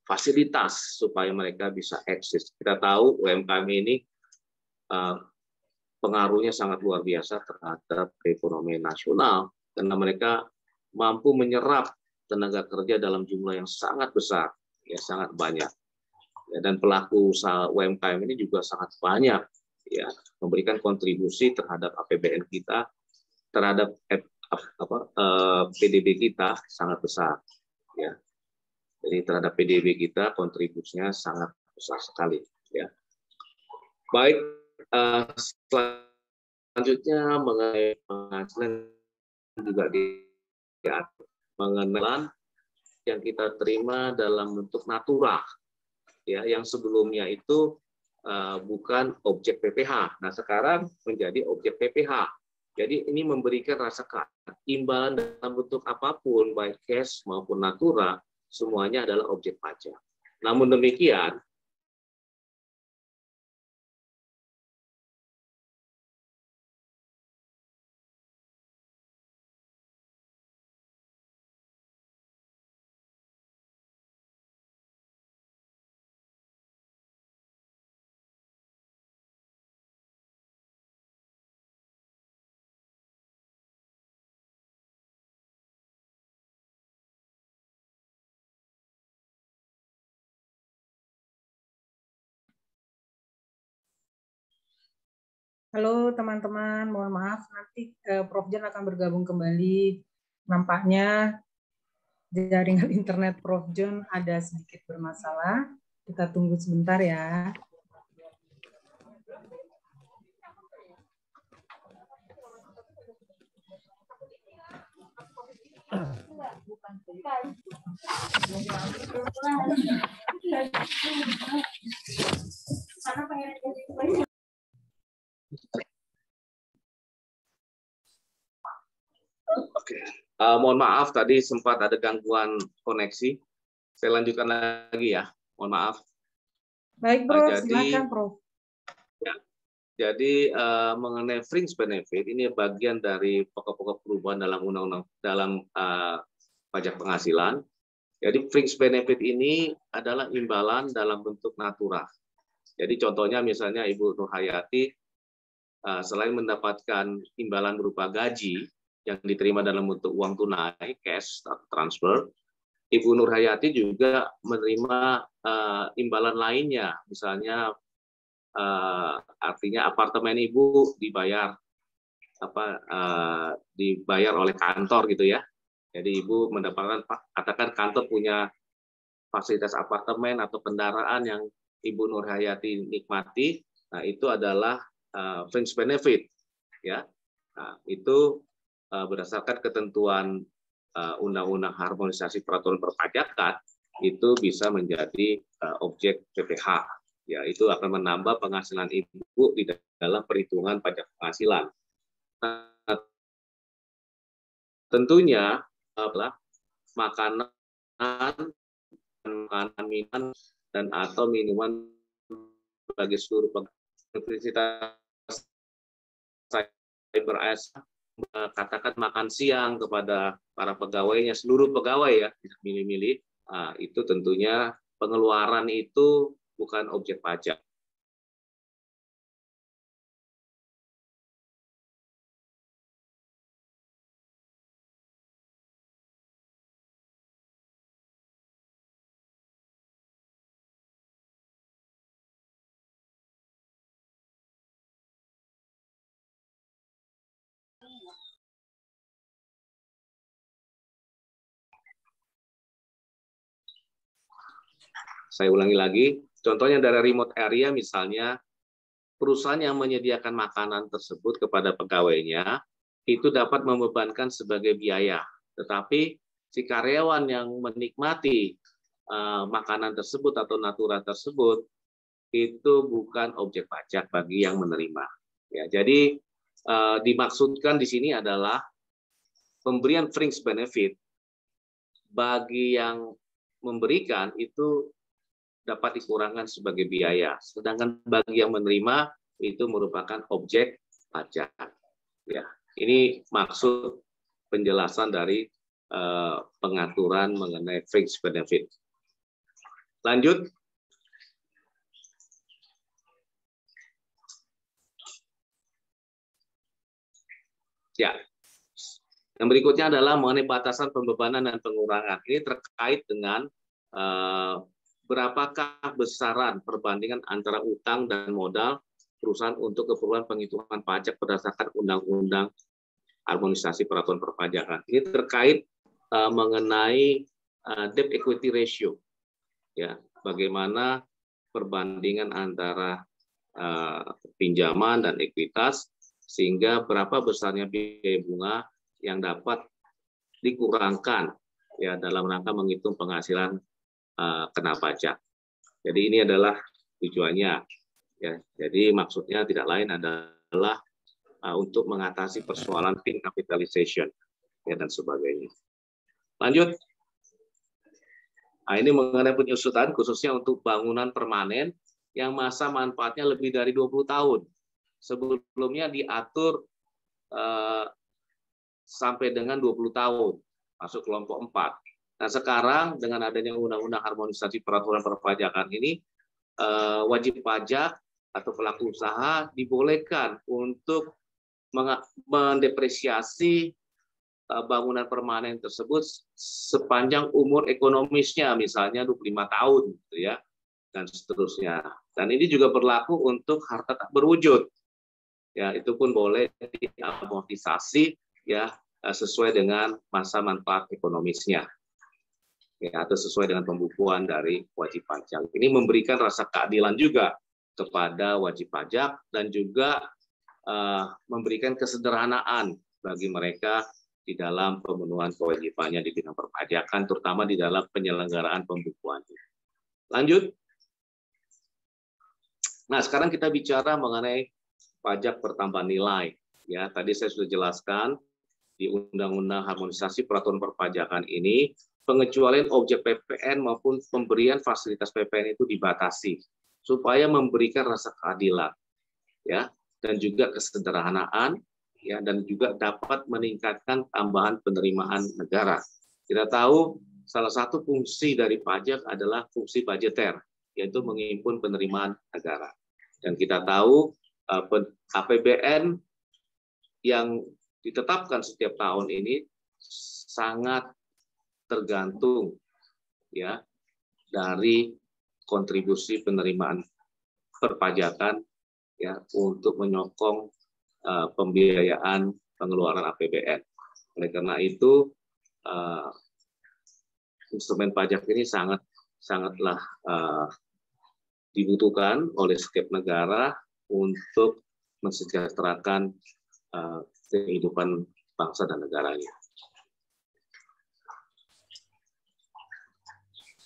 fasilitas supaya mereka bisa eksis. Kita tahu UMKM ini pengaruhnya sangat luar biasa terhadap perekonomian nasional karena mereka mampu menyerap tenaga kerja dalam jumlah yang sangat besar, ya, sangat banyak. Ya, dan pelaku usaha UMKM ini juga sangat banyak, ya, memberikan kontribusi terhadap APBN kita, terhadap PDB kita sangat besar, ya. Jadi terhadap PDB kita kontribusinya sangat besar sekali, ya. Baik, selanjutnya mengenai penghasilan juga mengenai yang kita terima dalam bentuk natural, ya, yang sebelumnya itu bukan objek PPh. Nah, sekarang menjadi objek PPh. Jadi ini memberikan rasa imbalan dalam bentuk apapun, baik cash maupun natura, semuanya adalah objek pajak. Namun demikian, Halo teman-teman, mohon maaf nanti Prof Jan akan bergabung kembali. Nampaknya jaringan internet Prof Jan ada sedikit bermasalah. Kita tunggu sebentar ya. Oke. Mohon maaf tadi sempat ada gangguan koneksi. Saya lanjutkan lagi ya. Mohon maaf. Baik, Prof. Silakan, Prof. Ya, jadi mengenai fringe benefit ini bagian dari pokok-pokok perubahan dalam undang-undang dalam pajak penghasilan. Jadi fringe benefit ini adalah imbalan dalam bentuk natura. Jadi contohnya misalnya Ibu Nur Hayati selain mendapatkan imbalan berupa gaji yang diterima dalam bentuk uang tunai, cash atau transfer, Ibu Nur Hayati juga menerima imbalan lainnya, misalnya artinya apartemen Ibu dibayar dibayar oleh kantor gitu ya. Jadi Ibu mendapatkan, katakan kantor punya fasilitas apartemen atau kendaraan yang Ibu Nur Hayati nikmati, nah itu adalah fringe benefit, ya. Nah, itu berdasarkan ketentuan Undang-Undang Harmonisasi Peraturan Perpajakan itu bisa menjadi objek PPh. Ya, itu akan menambah penghasilan Ibu di dalam perhitungan pajak penghasilan. Nah, tentunya makanan, minuman dan atau minuman bagi seluruh Universitas Cyber AS katakan makan siang kepada para pegawainya, seluruh pegawai ya, milih-milih, itu tentunya pengeluaran itu bukan objek pajak. Saya ulangi lagi, contohnya dari remote area misalnya, perusahaan yang menyediakan makanan tersebut kepada pegawainya, itu dapat membebankan sebagai biaya. Tetapi si karyawan yang menikmati makanan tersebut atau natura tersebut, itu bukan objek pajak bagi yang menerima. Ya, jadi dimaksudkan di sini adalah pemberian fringe benefit bagi yang memberikan itu dapat dikurangkan sebagai biaya, sedangkan bagi yang menerima itu merupakan objek pajak. Ya, ini maksud penjelasan dari pengaturan mengenai fringe benefit. Lanjut. Ya, yang berikutnya adalah mengenai batasan pembebanan dan pengurangan. Ini terkait dengan berapakah besaran perbandingan antara utang dan modal perusahaan untuk keperluan penghitungan pajak berdasarkan Undang-Undang Harmonisasi Peraturan Perpajakan. Ini terkait mengenai debt equity ratio, ya, bagaimana perbandingan antara pinjaman dan ekuitas, sehingga berapa besarnya biaya bunga yang dapat dikurangkan, ya, dalam rangka menghitung penghasilan kena pajak. Jadi ini adalah tujuannya, ya. Jadi maksudnya tidak lain adalah untuk mengatasi persoalan thin capitalization, ya, dan sebagainya. Lanjut. Nah, ini mengenai penyusutan khususnya untuk bangunan permanen yang masa manfaatnya lebih dari 20 tahun. Sebelumnya diatur sampai dengan 20 tahun, masuk kelompok 4. Nah, sekarang dengan adanya Undang-Undang Harmonisasi Peraturan Perpajakan ini, wajib pajak atau pelaku usaha dibolehkan untuk mendepresiasi bangunan permanen tersebut sepanjang umur ekonomisnya, misalnya 25 tahun, gitu ya, dan seterusnya. Dan ini juga berlaku untuk harta tak berwujud. Ya, itu pun boleh diamortisasi, ya, sesuai dengan masa manfaat ekonomisnya. Ya, atau sesuai dengan pembukuan dari wajib pajak. Ini memberikan rasa keadilan juga kepada wajib pajak dan juga memberikan kesederhanaan bagi mereka di dalam pemenuhan kewajibannya di bidang perpajakan, terutama di dalam penyelenggaraan pembukuan. Lanjut. Nah, sekarang kita bicara mengenai pajak pertambahan nilai. Ya, tadi saya sudah jelaskan di Undang-Undang Harmonisasi Peraturan Perpajakan ini, pengecualian objek PPN maupun pemberian fasilitas PPN itu dibatasi supaya memberikan rasa keadilan, ya, dan juga kesederhanaan, ya, dan juga dapat meningkatkan tambahan penerimaan negara. Kita tahu salah satu fungsi dari pajak adalah fungsi budgeter, yaitu menghimpun penerimaan negara. Dan kita tahu APBN yang ditetapkan setiap tahun ini sangat tergantung, ya, dari kontribusi penerimaan perpajakan, ya, untuk menyokong pembiayaan pengeluaran APBN. Oleh karena itu instrumen pajak ini sangatlah dibutuhkan oleh setiap negara untuk mensejahterakan kehidupan bangsa dan negaranya.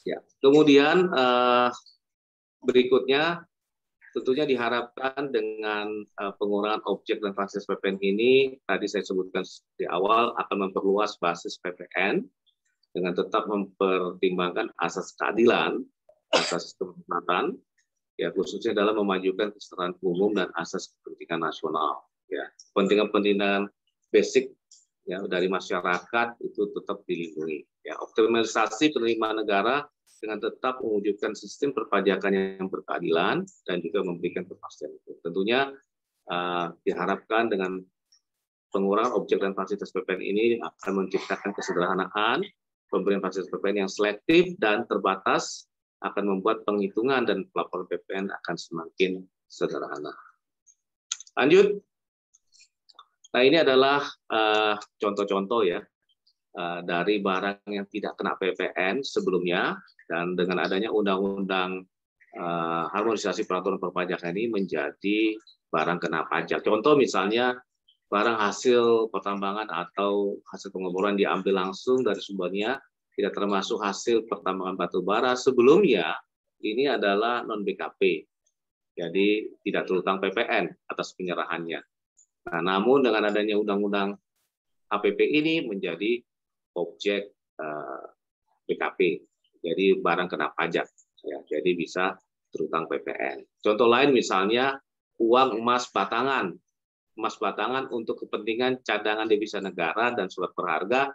Ya, kemudian berikutnya tentunya diharapkan dengan pengurangan objek dan fasilitas PPN ini, tadi saya sebutkan di awal, akan memperluas basis PPN dengan tetap mempertimbangkan asas keadilan, asas kebenaran, ya, khususnya dalam memajukan kesejahteraan umum dan asas kepentingan nasional. Ya, kepentingan basic, ya, dari masyarakat itu tetap dilindungi. Ya, optimalisasi penerimaan negara dengan tetap mewujudkan sistem perpajakan yang berkeadilan dan juga memberikan kepastian hukum. Tentunya diharapkan dengan pengurangan objek dan fasilitas PPN ini akan menciptakan kesederhanaan, pemberian fasilitas PPN yang selektif dan terbatas, akan membuat penghitungan dan pelaporan PPN akan semakin sederhana. Lanjut. Nah, ini adalah contoh-contoh ya dari barang yang tidak kena PPN sebelumnya, dan dengan adanya undang-undang harmonisasi peraturan perpajakan ini menjadi barang kena pajak. Contoh misalnya barang hasil pertambangan atau hasil pengeboran diambil langsung dari sumbernya, tidak termasuk hasil pertambangan batu bara sebelumnya, ini adalah non BKP. Jadi tidak terutang PPN atas penyerahannya. Nah, namun dengan adanya undang-undang HPP ini menjadi objek BKP, jadi barang kena pajak, ya, jadi bisa terutang PPN. Contoh lain misalnya uang emas batangan untuk kepentingan cadangan devisa negara dan surat berharga,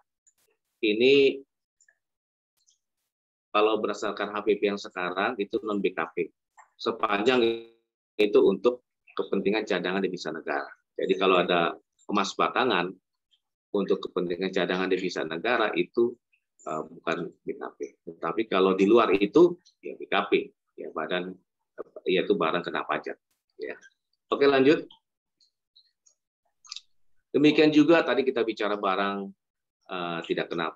ini kalau berdasarkan HPP yang sekarang itu non BKP, sepanjang itu untuk kepentingan cadangan devisa negara. Jadi kalau ada emas batangan untuk kepentingan cadangan devisa negara itu bukan BKP. Tapi kalau di luar itu ya BKP, ya yaitu barang kena pajak. Ya. Oke, lanjut. Demikian juga tadi kita bicara barang tidak kena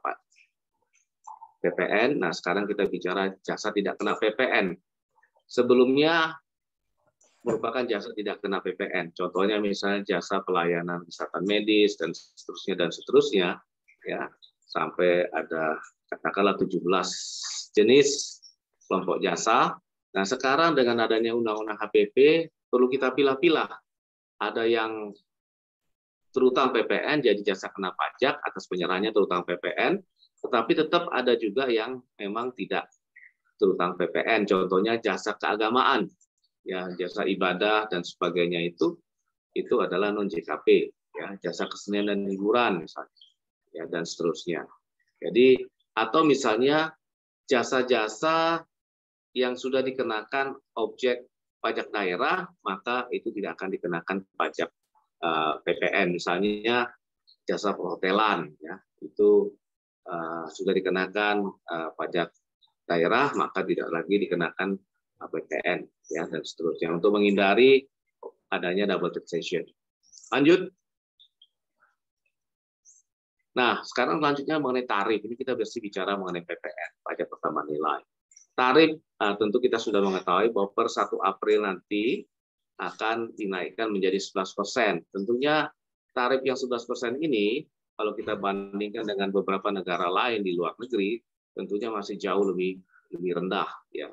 PPN. Nah, sekarang kita bicara jasa tidak kena PPN. Sebelumnya merupakan jasa tidak kena PPN. Contohnya misalnya jasa pelayanan kesehatan medis dan seterusnya, ya, sampai ada katakanlah 17 jenis kelompok jasa. Nah, sekarang dengan adanya undang-undang HPP perlu kita pilah-pilah. Ada yang terutang PPN jadi jasa kena pajak atas penyerahannya terutang PPN, tetapi tetap ada juga yang memang tidak terutang PPN. Contohnya jasa keagamaan, ya, jasa ibadah dan sebagainya itu adalah non JKP, ya, jasa kesenian dan hiburan misalnya, ya, dan seterusnya. Jadi atau misalnya jasa-jasa yang sudah dikenakan objek pajak daerah, maka itu tidak akan dikenakan pajak PPN. Misalnya jasa perhotelan, ya, itu sudah dikenakan pajak daerah, maka tidak lagi dikenakan PPN, ya, dan seterusnya, untuk menghindari adanya double taxation. Lanjut. Nah, sekarang selanjutnya mengenai tarif. Ini kita masih bicara mengenai PPN, pajak pertambahan nilai. Tarif tentu kita sudah mengetahui bahwa per 1 April nanti akan dinaikkan menjadi 11%. Tentunya tarif yang 11% ini kalau kita bandingkan dengan beberapa negara lain di luar negeri, tentunya masih jauh lebih rendah, ya.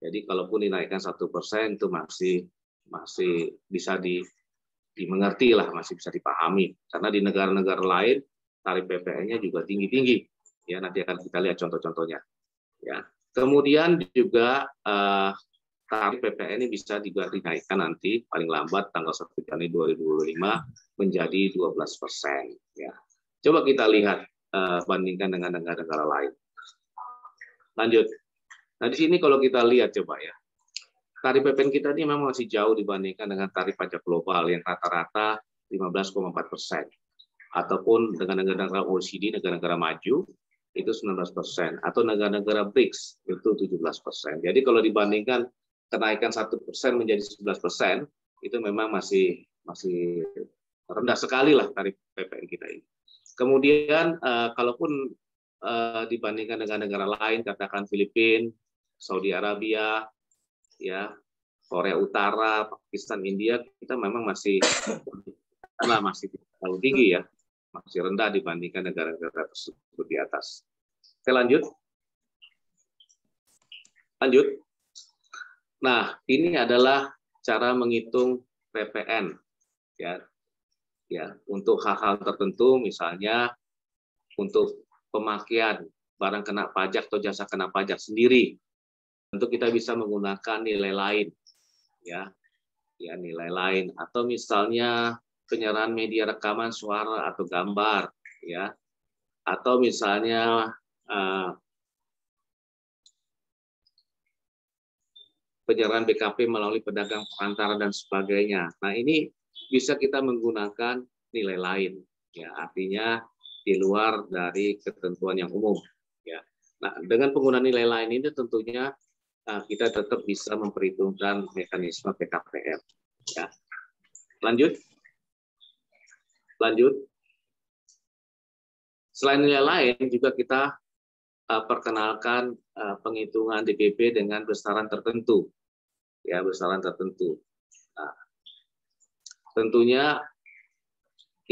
Jadi kalaupun dinaikkan 1% itu masih bisa dimengerti lah, masih bisa dipahami. Karena di negara-negara lain tarif PPN-nya juga tinggi-tinggi. Ya, nanti akan kita lihat contoh-contohnya. Ya. Kemudian juga tarif PPN ini bisa juga dinaikkan nanti paling lambat tanggal 1 Januari 2025 menjadi 12%. Ya. Coba kita lihat bandingkan dengan negara-negara lain. Lanjut. Nah, di sini kalau kita lihat coba ya, tarif PPN kita ini memang masih jauh dibandingkan dengan tarif pajak global yang rata-rata 15,4%. Ataupun dengan negara-negara OECD, negara-negara maju, itu 19%. Atau negara-negara BRICS, itu 17%. Jadi kalau dibandingkan kenaikan 1% menjadi 11%, itu memang masih rendah sekali lah tarif PPN kita ini. Kemudian, kalaupun dibandingkan dengan negara lain, katakan Filipina, Saudi Arabia, ya, Korea Utara, Pakistan, India, kita memang masih terlalu tinggi, ya, masih rendah dibandingkan negara-negara tersebut di atas. Oke, lanjut. Nah, ini adalah cara menghitung PPN, ya, untuk hal-hal tertentu, misalnya untuk pemakaian barang kena pajak atau jasa kena pajak sendiri. Tentu kita bisa menggunakan nilai lain, ya nilai lain, atau misalnya penyerahan media rekaman suara atau gambar, ya, atau misalnya penyerahan BKP melalui pedagang perantara dan sebagainya. Nah, ini bisa kita menggunakan nilai lain, ya, artinya di luar dari ketentuan yang umum, ya. Nah, dengan penggunaan nilai lain ini tentunya kita tetap bisa memperhitungkan mekanisme PKPM, ya. Lanjut. Selain nilai lain juga kita perkenalkan penghitungan DPP dengan besaran tertentu, ya, besaran tertentu. Nah, tentunya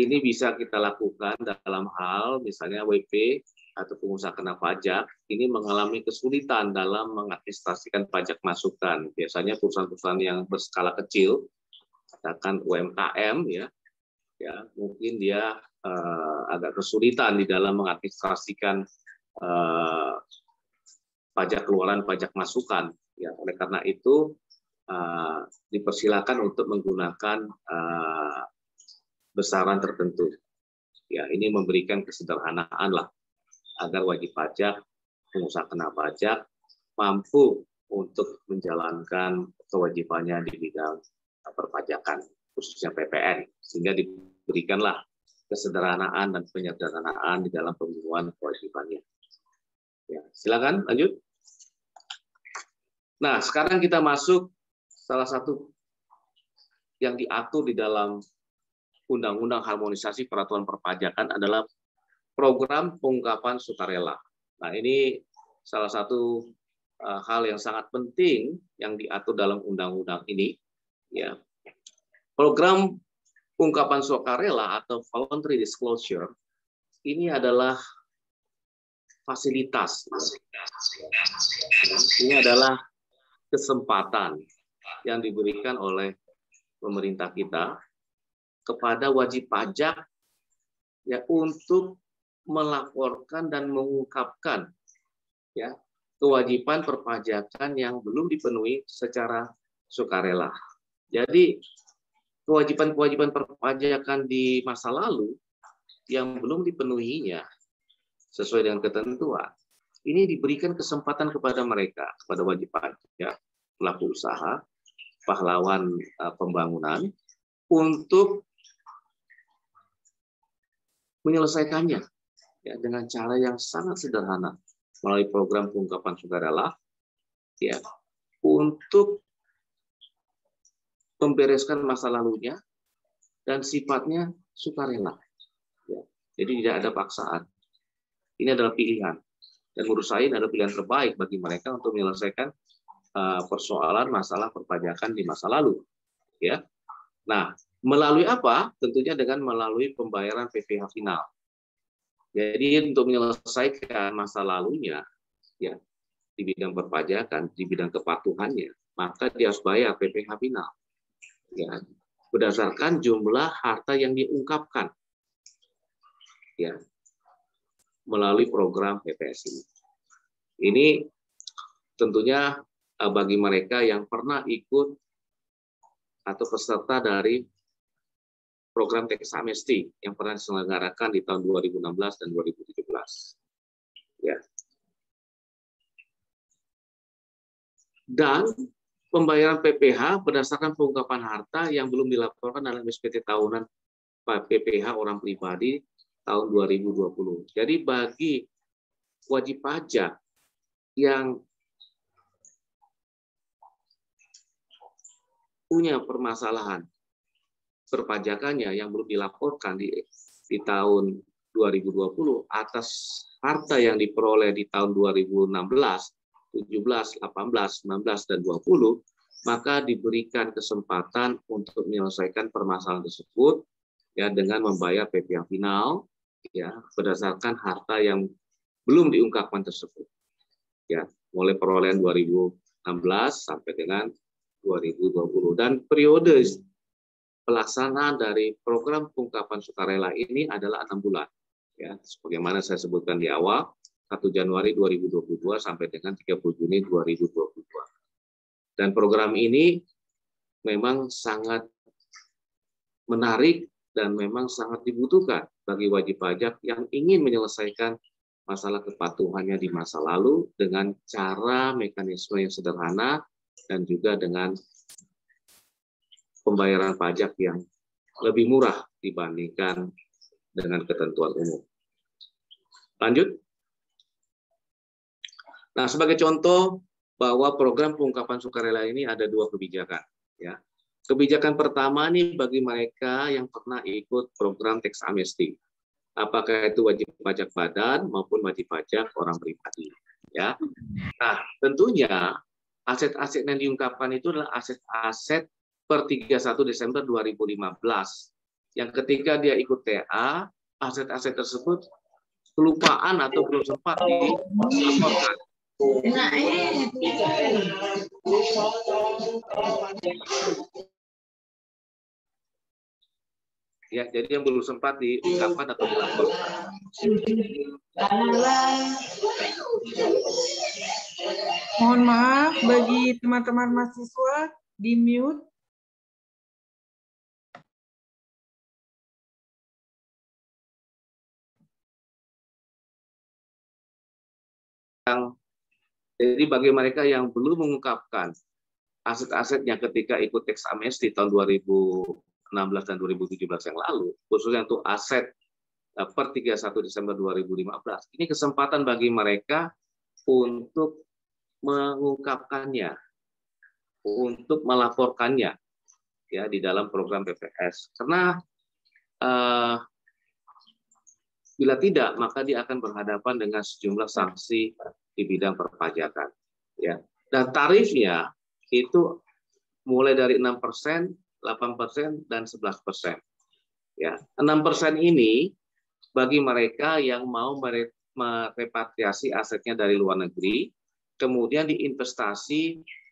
ini bisa kita lakukan dalam hal misalnya WP atau pengusaha kena pajak ini mengalami kesulitan dalam mengadministrasikan pajak masukan. Biasanya perusahaan-perusahaan yang berskala kecil, katakan UMKM, ya mungkin dia agak kesulitan di dalam mengadministrasikan pajak keluaran, pajak masukan. Ya, oleh karena itu dipersilakan untuk menggunakan besaran tertentu. Ya, ini memberikan kesederhanaan lah agar wajib pajak, pengusaha kena pajak mampu untuk menjalankan kewajibannya di bidang perpajakan, khususnya PPN, sehingga diberikanlah kesederhanaan dan penyederhanaan di dalam pemenuhan kewajibannya. Ya, silakan lanjut. Nah, sekarang kita masuk salah satu yang diatur di dalam Undang-Undang Harmonisasi Peraturan Perpajakan adalah program pengungkapan sukarela. Nah, ini salah satu hal yang sangat penting yang diatur dalam undang-undang ini. Ya, program pengungkapan sukarela atau voluntary disclosure ini adalah fasilitas. Ini adalah kesempatan yang diberikan oleh pemerintah kita kepada wajib pajak, ya, untuk melaporkan dan mengungkapkan, ya, kewajiban perpajakan yang belum dipenuhi secara sukarela. Jadi kewajiban-kewajiban perpajakan di masa lalu yang belum dipenuhinya sesuai dengan ketentuan, ini diberikan kesempatan kepada mereka, kepada wajib pajak, pelaku usaha, pahlawan pembangunan, untuk menyelesaikannya, ya, dengan cara yang sangat sederhana melalui program pengungkapan sukarela, ya, untuk membereskan masa lalunya dan sifatnya sukarela. Ya, jadi tidak ada paksaan. Ini adalah pilihan. Dan menurut saya ini adalah pilihan terbaik bagi mereka untuk menyelesaikan persoalan masalah perpajakan di masa lalu. Ya. Nah, melalui apa? Tentunya dengan melalui pembayaran PPh final. Jadi untuk menyelesaikan masa lalunya, ya, di bidang perpajakan, di bidang kepatuhannya, maka dia harus bayar PPh final. Ya, berdasarkan jumlah harta yang diungkapkan, ya, melalui program PPS ini. Ini tentunya bagi mereka yang pernah ikut atau peserta dari program tax amnesty yang pernah diselenggarakan di tahun 2016 dan 2017. Ya. Dan pembayaran PPh berdasarkan pengungkapan harta yang belum dilaporkan dalam SPT tahunan PPh orang pribadi tahun 2020. Jadi bagi wajib pajak yang punya permasalahan perpajakannya yang belum dilaporkan di tahun 2020 atas harta yang diperoleh di tahun 2016, 17, 18, 19, dan 20, maka diberikan kesempatan untuk menyelesaikan permasalahan tersebut, ya, dengan membayar PPh final, ya, berdasarkan harta yang belum diungkapkan tersebut, ya, mulai perolehan 2016 sampai dengan 2020. Dan periode pelaksanaan dari program pengungkapan sukarela ini adalah 6 bulan, ya, sebagaimana saya sebutkan di awal, 1 Januari 2022 sampai dengan 30 Juni 2022. Dan program ini memang sangat menarik dan memang sangat dibutuhkan bagi wajib pajak yang ingin menyelesaikan masalah kepatuhannya di masa lalu dengan cara mekanisme yang sederhana dan juga dengan pembayaran pajak yang lebih murah dibandingkan dengan ketentuan umum. Lanjut. Nah, sebagai contoh bahwa program pengungkapan sukarela ini ada dua kebijakan. Ya. Kebijakan pertama nih bagi mereka yang pernah ikut program tax amnesty. Apakah itu wajib pajak badan maupun wajib pajak orang pribadi. Ya. Nah, tentunya aset-aset yang diungkapkan itu adalah aset-aset per 31 Desember 2015. Yang ketika dia ikut TA, aset-aset tersebut kelupaan atau belum sempat dilaporkan. Ya, jadi yang belum sempat diungkapkan atau dilaporkan. Mohon maaf bagi teman-teman mahasiswa di mute. Jadi bagi mereka yang belum mengungkapkan aset-asetnya ketika ikut tax amnesty tahun 2016 dan 2017 yang lalu, khususnya untuk aset per 31 Desember 2015, ini kesempatan bagi mereka untuk mengungkapkannya, untuk melaporkannya ya di dalam program PPS. Karena bila tidak, maka dia akan berhadapan dengan sejumlah sanksi di bidang perpajakan. Ya. Dan tarifnya itu mulai dari 6%, 8%, dan 11%. Ya. 6% ini bagi mereka yang mau merepatriasi asetnya dari luar negeri, kemudian diinvestasi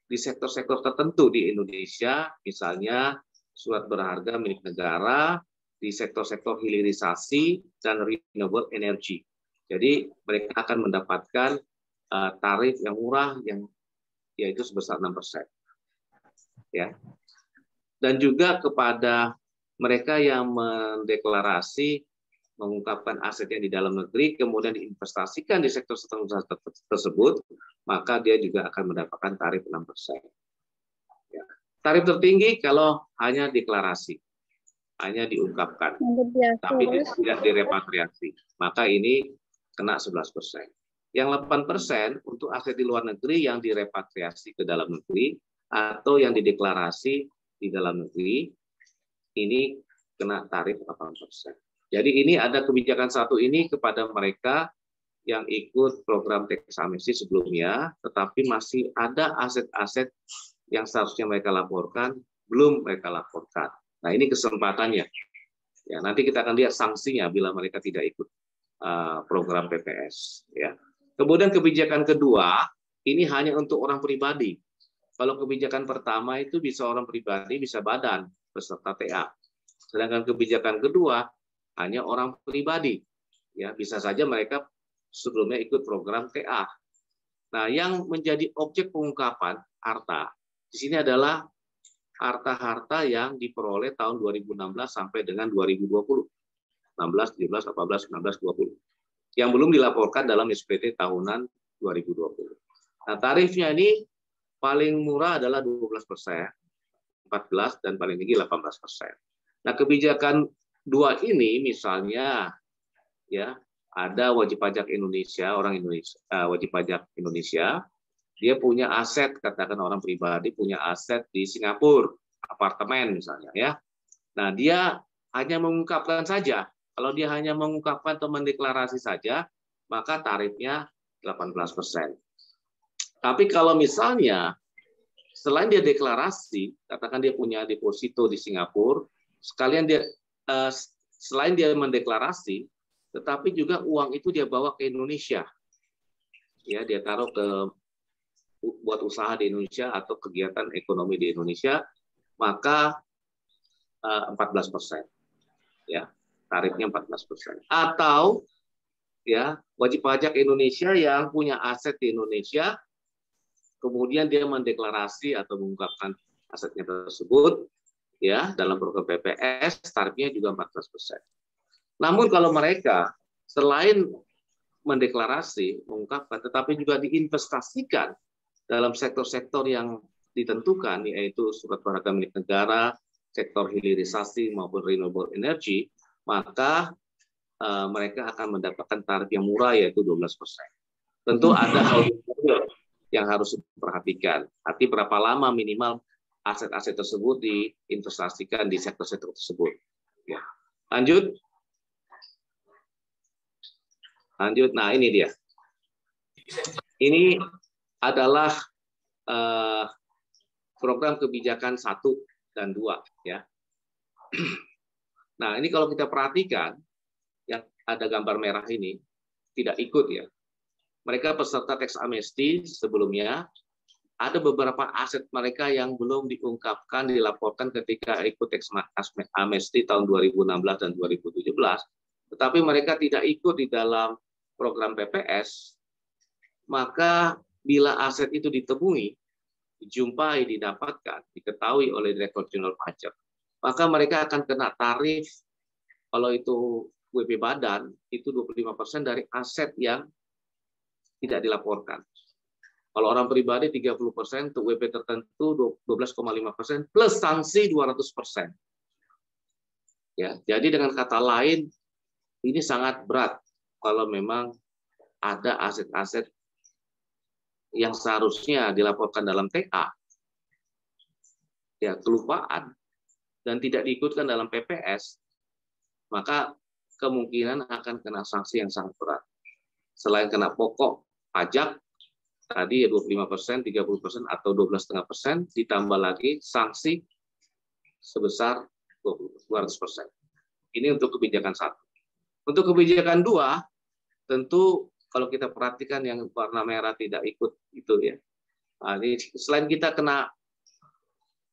di sektor-sektor tertentu di Indonesia, misalnya surat berharga milik negara, di sektor-sektor hilirisasi dan renewable energy. Jadi mereka akan mendapatkan tarif yang murah yang yaitu sebesar 6%. Ya. Dan juga kepada mereka yang mendeklarasi mengungkapkan asetnya di dalam negeri kemudian diinvestasikan di sektor tersebut, maka dia juga akan mendapatkan tarif 6%. Ya. Tarif tertinggi kalau hanya deklarasi, hanya diungkapkan, tapi tidak direpatriasi. Maka ini kena 11%. Yang 8% untuk aset di luar negeri yang direpatriasi ke dalam negeri atau yang dideklarasi di dalam negeri, ini kena tarif 8%. Jadi ini ada kebijakan satu ini kepada mereka yang ikut program tax amnesty sebelumnya, tetapi masih ada aset-aset yang seharusnya mereka laporkan, belum mereka laporkan. Nah, ini kesempatannya. Ya, nanti kita akan lihat sanksinya bila mereka tidak ikut program PPS. Ya. Kemudian kebijakan kedua, ini hanya untuk orang pribadi. Kalau kebijakan pertama itu bisa orang pribadi, bisa badan, beserta TA. Sedangkan kebijakan kedua, hanya orang pribadi. Ya, bisa saja mereka sebelumnya ikut program TA. Nah, yang menjadi objek pengungkapan harta, di sini adalah harta-harta yang diperoleh tahun 2016 sampai dengan 2020. 16, 17, 18, 19, 20. Yang belum dilaporkan dalam SPT tahunan 2020. Nah, tarifnya ini paling murah adalah 12%, 14%, dan paling tinggi 18%. Nah, kebijakan dua ini misalnya ya ada wajib pajak Indonesia, orang Indonesia, wajib pajak Indonesia, dia punya aset, katakan orang pribadi punya aset di Singapura, apartemen misalnya ya. Nah, dia hanya mengungkapkan saja. Kalau dia hanya mengungkapkan atau mendeklarasi saja, maka tarifnya 18%. Tapi kalau misalnya selain dia deklarasi, katakan dia punya deposito di Singapura, sekalian dia selain dia mendeklarasi, tetapi juga uang itu dia bawa ke Indonesia. Ya, dia taruh buat usaha di Indonesia atau kegiatan ekonomi di Indonesia, maka 14%. Ya, tarifnya 14%. Atau ya, wajib pajak Indonesia yang punya aset di Indonesia, kemudian dia mendeklarasi atau mengungkapkan asetnya tersebut ya dalam program PPS, tarifnya juga 14%. Namun kalau mereka selain mendeklarasi, mengungkapkan, tetapi juga diinvestasikan dalam sektor-sektor yang ditentukan, yaitu surat berharga milik negara, sektor hilirisasi maupun renewable energy, maka mereka akan mendapatkan tarif yang murah, yaitu 12%. Tentu ada hal yang harus diperhatikan. Arti berapa lama minimal aset-aset tersebut diinvestasikan di sektor-sektor tersebut. Ya. Lanjut. Nah, ini dia. Ini adalah program kebijakan 1 dan 2. Ya. Nah, ini kalau kita perhatikan, yang ada gambar merah ini tidak ikut ya. Mereka peserta tax amnesty sebelumnya, ada beberapa aset mereka yang belum diungkapkan, dilaporkan ketika ikut tax amnesty tahun 2016 dan 2017, tetapi mereka tidak ikut di dalam program PPS, maka bila aset itu ditemui, dijumpai, didapatkan, diketahui oleh Direktorat Jenderal Pajak, maka mereka akan kena tarif, kalau itu WP badan, itu 25% dari aset yang tidak dilaporkan. Kalau orang pribadi 30%, untuk WP tertentu 12,5%, plus sanksi 200%. Ya, jadi dengan kata lain, ini sangat berat kalau memang ada aset-aset yang seharusnya dilaporkan dalam TA, ya kelupaan, dan tidak diikutkan dalam PPS, maka kemungkinan akan kena sanksi yang sangat berat. Selain kena pokok pajak, tadi ya 25%, 30%, atau 12,5%, ditambah lagi sanksi sebesar 200%. Ini untuk kebijakan 1. Untuk kebijakan 2, tentu kalau kita perhatikan yang warna merah tidak ikut itu ya. Nah, ini selain kita kena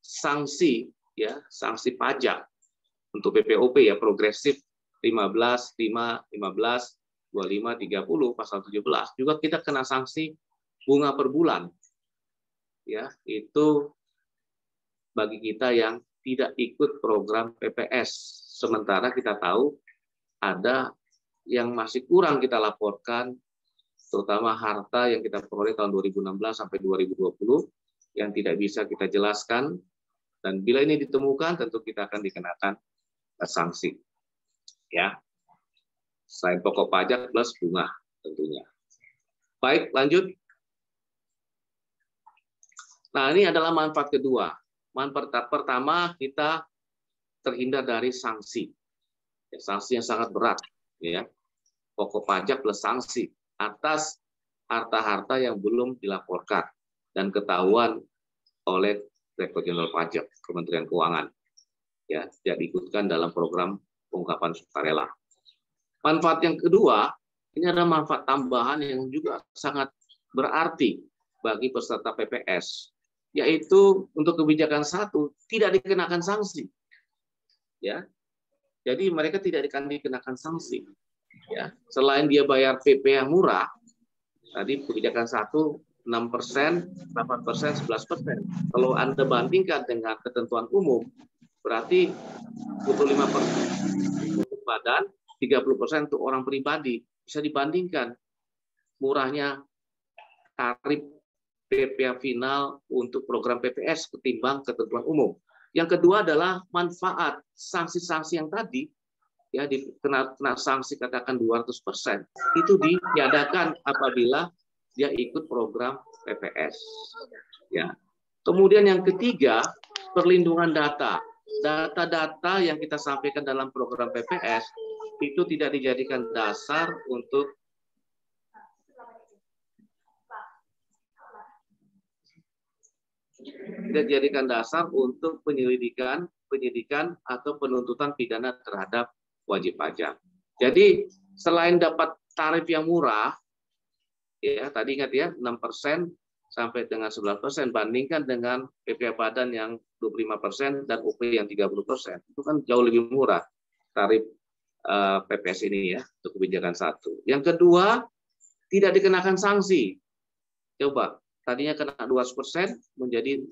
sanksi ya, sanksi pajak untuk PPOP ya, progresif 15, 5, 15, 25, 30, pasal 17, juga kita kena sanksi bunga per bulan. Ya, itu bagi kita yang tidak ikut program PPS. Sementara kita tahu ada yang masih kurang kita laporkan, terutama harta yang kita peroleh tahun 2016 sampai 2020 yang tidak bisa kita jelaskan, dan bila ini ditemukan tentu kita akan dikenakan sanksi. Ya. Selain pokok pajak plus bunga tentunya. Baik, lanjut. Nah, ini adalah manfaat kedua. Manfaat pertama, kita terhindar dari sanksi. Ya, sanksi yang sangat berat, ya. Pokok pajak plus sanksi atas harta-harta yang belum dilaporkan dan ketahuan oleh Direktorat Jenderal Pajak, Kementerian Keuangan. Ya, tidak diikutkan dalam program pengungkapan sukarela. Manfaat yang kedua, ini ada manfaat tambahan yang juga sangat berarti bagi peserta PPS, yaitu untuk kebijakan 1 tidak dikenakan sanksi. Ya. Jadi mereka tidak akan dikenakan sanksi. Ya. Selain dia bayar PP yang murah, tadi kebijakan 1 6%, 8%, 11%. Kalau Anda bandingkan dengan ketentuan umum, berarti 25% untuk badan, 30% untuk orang pribadi. Bisa dibandingkan murahnya tarif PP final untuk program PPS ketimbang ketentuan umum. Yang kedua adalah manfaat sanksi-sanksi yang tadi, ya, kena sanksi katakan 200%, itu ditiadakan apabila dia ikut program PPS. Ya. Kemudian yang ketiga, perlindungan data. Data-data yang kita sampaikan dalam program PPS itu tidak dijadikan dasar untuk penyidikan atau penuntutan pidana terhadap wajib pajak. Jadi selain dapat tarif yang murah, ya tadi ingat ya 6% sampai dengan 11%, bandingkan dengan PPh badan yang 25% dan UP yang 30%, itu kan jauh lebih murah tarif PPS ini ya untuk kebijakan 1. Yang kedua, tidak dikenakan sanksi. Coba tadinya kena 200% menjadi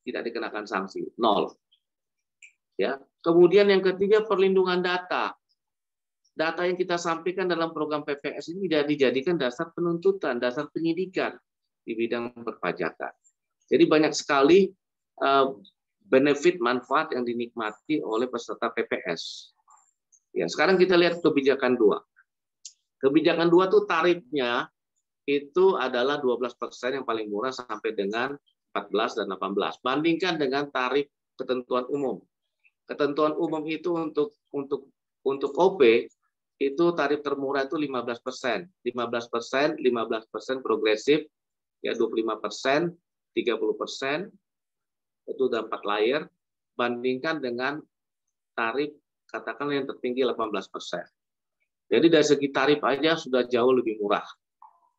tidak dikenakan sanksi 0. Ya. Kemudian yang ketiga, perlindungan data. Data yang kita sampaikan dalam program PPS ini tidak dijadikan dasar penuntutan, dasar penyidikan di bidang perpajakan. Jadi banyak sekali benefit manfaat yang dinikmati oleh peserta PPS. Ya, sekarang kita lihat kebijakan 2. Kebijakan 2 tuh tarifnya itu adalah 12% yang paling murah sampai dengan 14 dan 18. Bandingkan dengan tarif ketentuan umum. Ketentuan umum itu untuk OP itu tarif termurah itu 15%. 15% progresif, ya 25%, 30%, itu udah 4 layer, bandingkan dengan tarif katakanlah yang tertinggi 18%. Jadi dari segi tarif aja sudah jauh lebih murah.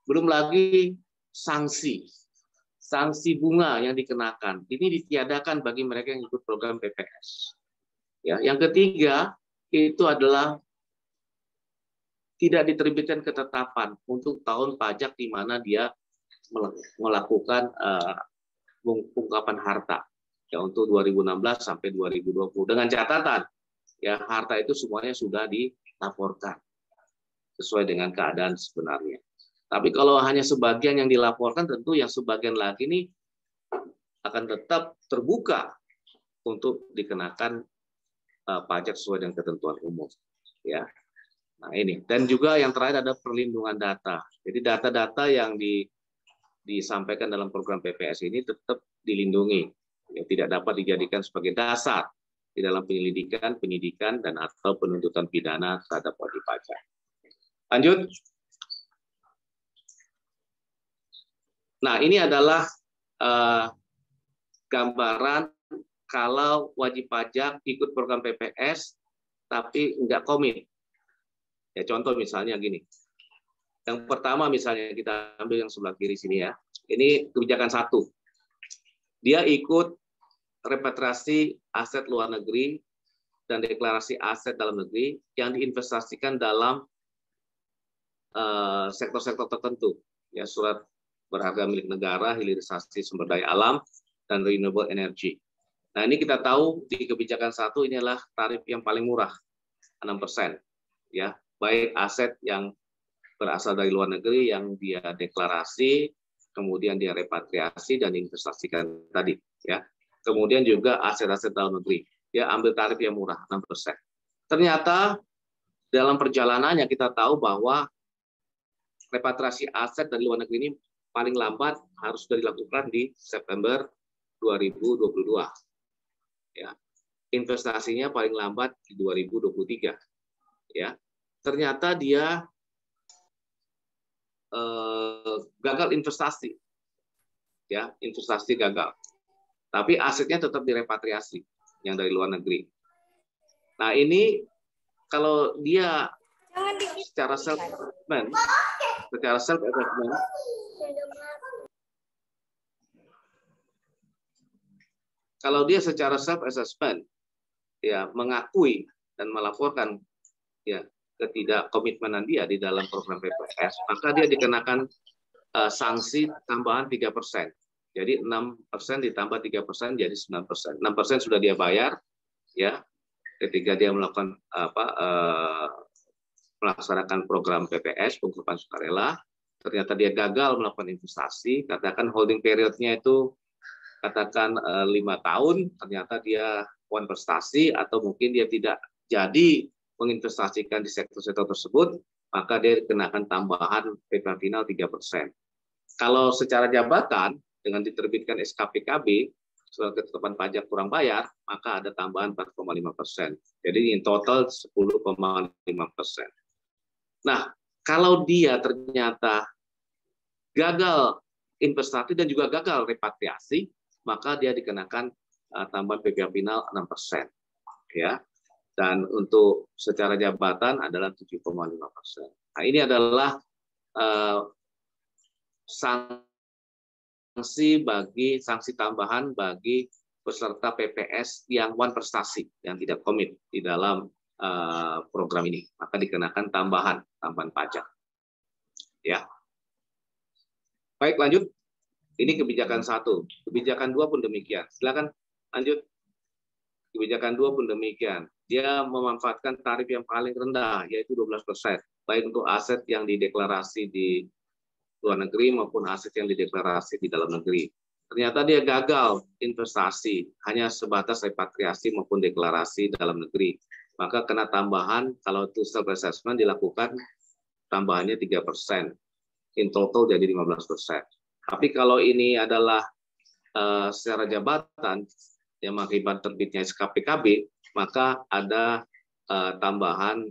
Belum lagi sanksi bunga yang dikenakan. Ini ditiadakan bagi mereka yang ikut program PPS. Ya, yang ketiga itu adalah tidak diterbitkan ketetapan untuk tahun pajak di mana dia melakukan pengungkapan harta. Ya, untuk 2016 sampai 2020 dengan catatan ya harta itu semuanya sudah dilaporkan sesuai dengan keadaan sebenarnya. Tapi kalau hanya sebagian yang dilaporkan, tentu yang sebagian lagi ini akan tetap terbuka untuk dikenakan pajak sesuai dengan ketentuan umum. Ya, nah ini. Dan juga yang terakhir ada perlindungan data. Jadi data-data yang disampaikan dalam program PPS ini tetap dilindungi. Ya, tidak dapat dijadikan sebagai dasar di dalam penyelidikan, penyidikan, dan atau penuntutan pidana terhadap wajib pajak. Lanjut. Nah, ini adalah gambaran kalau wajib pajak ikut program PPS tapi nggak komit. Ya, contoh misalnya gini. Yang pertama misalnya kita ambil yang sebelah kiri sini ya. Ini kebijakan 1. Dia ikut repatriasi aset luar negeri dan deklarasi aset dalam negeri yang diinvestasikan dalam sektor-sektor tertentu. Ya, surat berharga milik negara, hilirisasi sumber daya alam, dan renewable energy. Nah, ini kita tahu di kebijakan 1 ini adalah tarif yang paling murah, 6%. Ya, baik aset yang berasal dari luar negeri yang dia deklarasi, kemudian dia repatriasi dan diinvestasikan tadi, ya. Kemudian juga aset-aset dalam negeri, dia ambil tarif yang murah, 6%. Ternyata dalam perjalanannya kita tahu bahwa repatriasi aset dari luar negeri ini paling lambat harus sudah dilakukan di September 2022. Ya. Investasinya paling lambat di 2023. Ya. Ternyata dia gagal investasi. Ya, investasi gagal. Tapi asetnya tetap direpatriasi yang dari luar negeri. Nah, ini kalau dia secara self-assessment, kalau dia secara self-assessment ya mengakui dan melaporkan ya ketidakkomitmenan dia di dalam program PPS, maka dia dikenakan sanksi tambahan 3%. Jadi 6% ditambah 3% jadi 9%. 6% sudah dia bayar ya ketika dia melakukan melaksanakan program PPS pengungkapan sukarela, ternyata dia gagal melakukan investasi, katakan holding periodnya itu katakan 5 tahun, ternyata dia punya prestasi atau mungkin dia tidak jadi menginvestasikan di sektor-sektor tersebut, maka dia kenakan tambahan PPh final 3%. Kalau secara jabatan dengan diterbitkan SKPKB, surat ketetapan pajak kurang bayar, maka ada tambahan 4,5%. Jadi in total 10,5%. Nah, kalau dia ternyata gagal investasi dan juga gagal repatriasi, maka dia dikenakan tambahan PPh final 6%. Ya. Dan untuk secara jabatan adalah 7,5%. Nah, ini adalah sanksi tambahan bagi peserta PPS yang one prestasi, yang tidak komit di dalam program ini, maka dikenakan tambahan pajak. Ya. Baik, lanjut. Ini kebijakan 1. Kebijakan 2 pun demikian. Silakan lanjut. Kebijakan 2 pun demikian. Dia memanfaatkan tarif yang paling rendah, yaitu 12%, baik untuk aset yang dideklarasi di luar negeri maupun aset yang dideklarasi di dalam negeri. ternyata dia gagal investasi, hanya sebatas repatriasi maupun deklarasi dalam negeri. Maka kena tambahan, kalau itu self-assessment dilakukan, tambahannya 3%. In total jadi 15%. Tapi kalau ini adalah secara jabatan, yang mengakibat terbitnya SKPKB, maka ada tambahan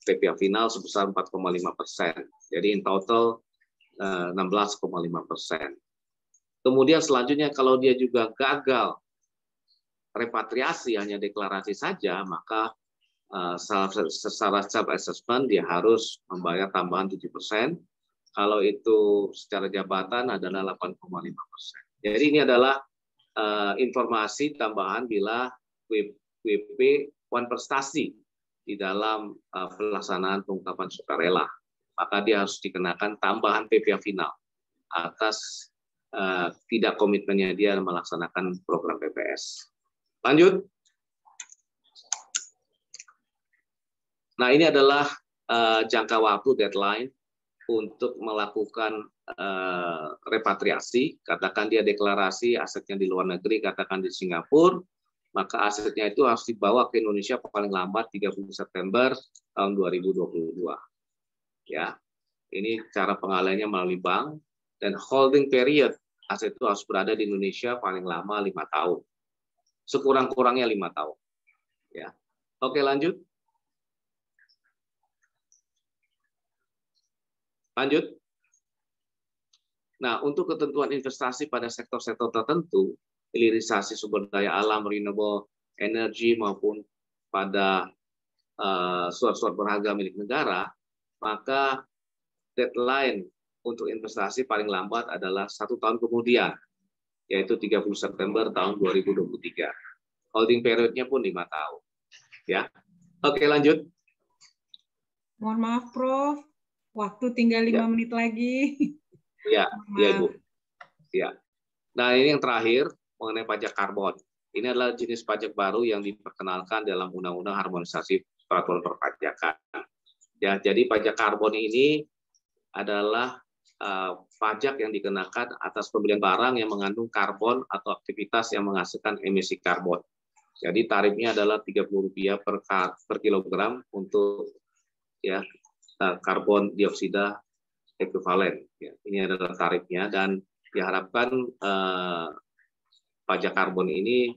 PPh final sebesar 4,5%. Jadi in total 16,5%. Kemudian selanjutnya kalau dia juga gagal repatriasi, hanya deklarasi saja, maka secara self-assessment dia harus membayar tambahan 7%. Kalau itu secara jabatan adalah 8,5%. Jadi ini adalah informasi tambahan bila WP prestasi di dalam pelaksanaan pengungkapan sukarela. Maka dia harus dikenakan tambahan PPh final atas tidak komitmennya dia melaksanakan program PPS. Lanjut. Nah, ini adalah jangka waktu deadline untuk melakukan repatriasi. Katakan dia deklarasi asetnya di luar negeri, katakan di Singapura, maka asetnya itu harus dibawa ke Indonesia paling lambat 30 September tahun 2022. Ya, ini cara pengalihannya melalui bank, dan holding period aset itu harus berada di Indonesia paling lama 5 tahun. Sekurang-kurangnya 5 tahun. Ya. Oke, lanjut. Lanjut. Nah, untuk ketentuan investasi pada sektor-sektor tertentu, hilirisasi sumber daya alam, renewable energy, maupun pada surat-surat berharga milik negara, maka deadline untuk investasi paling lambat adalah 1 tahun kemudian, yaitu 30 September tahun 2023. Holding periodnya pun 5 tahun. Ya, oke, lanjut. Mohon maaf, Prof. Waktu tinggal 5 menit lagi. Ya, Ibu. Ya. Nah, ini yang terakhir mengenai pajak karbon. Ini adalah jenis pajak baru yang diperkenalkan dalam Undang-Undang Harmonisasi Peraturan Perpajakan. Ya, jadi pajak karbon ini adalah pajak yang dikenakan atas pembelian barang yang mengandung karbon atau aktivitas yang menghasilkan emisi karbon. Jadi tarifnya adalah Rp30 per kilogram untuk ya karbon dioksida ekuivalen. Ya, ini adalah tarifnya, dan diharapkan pajak karbon ini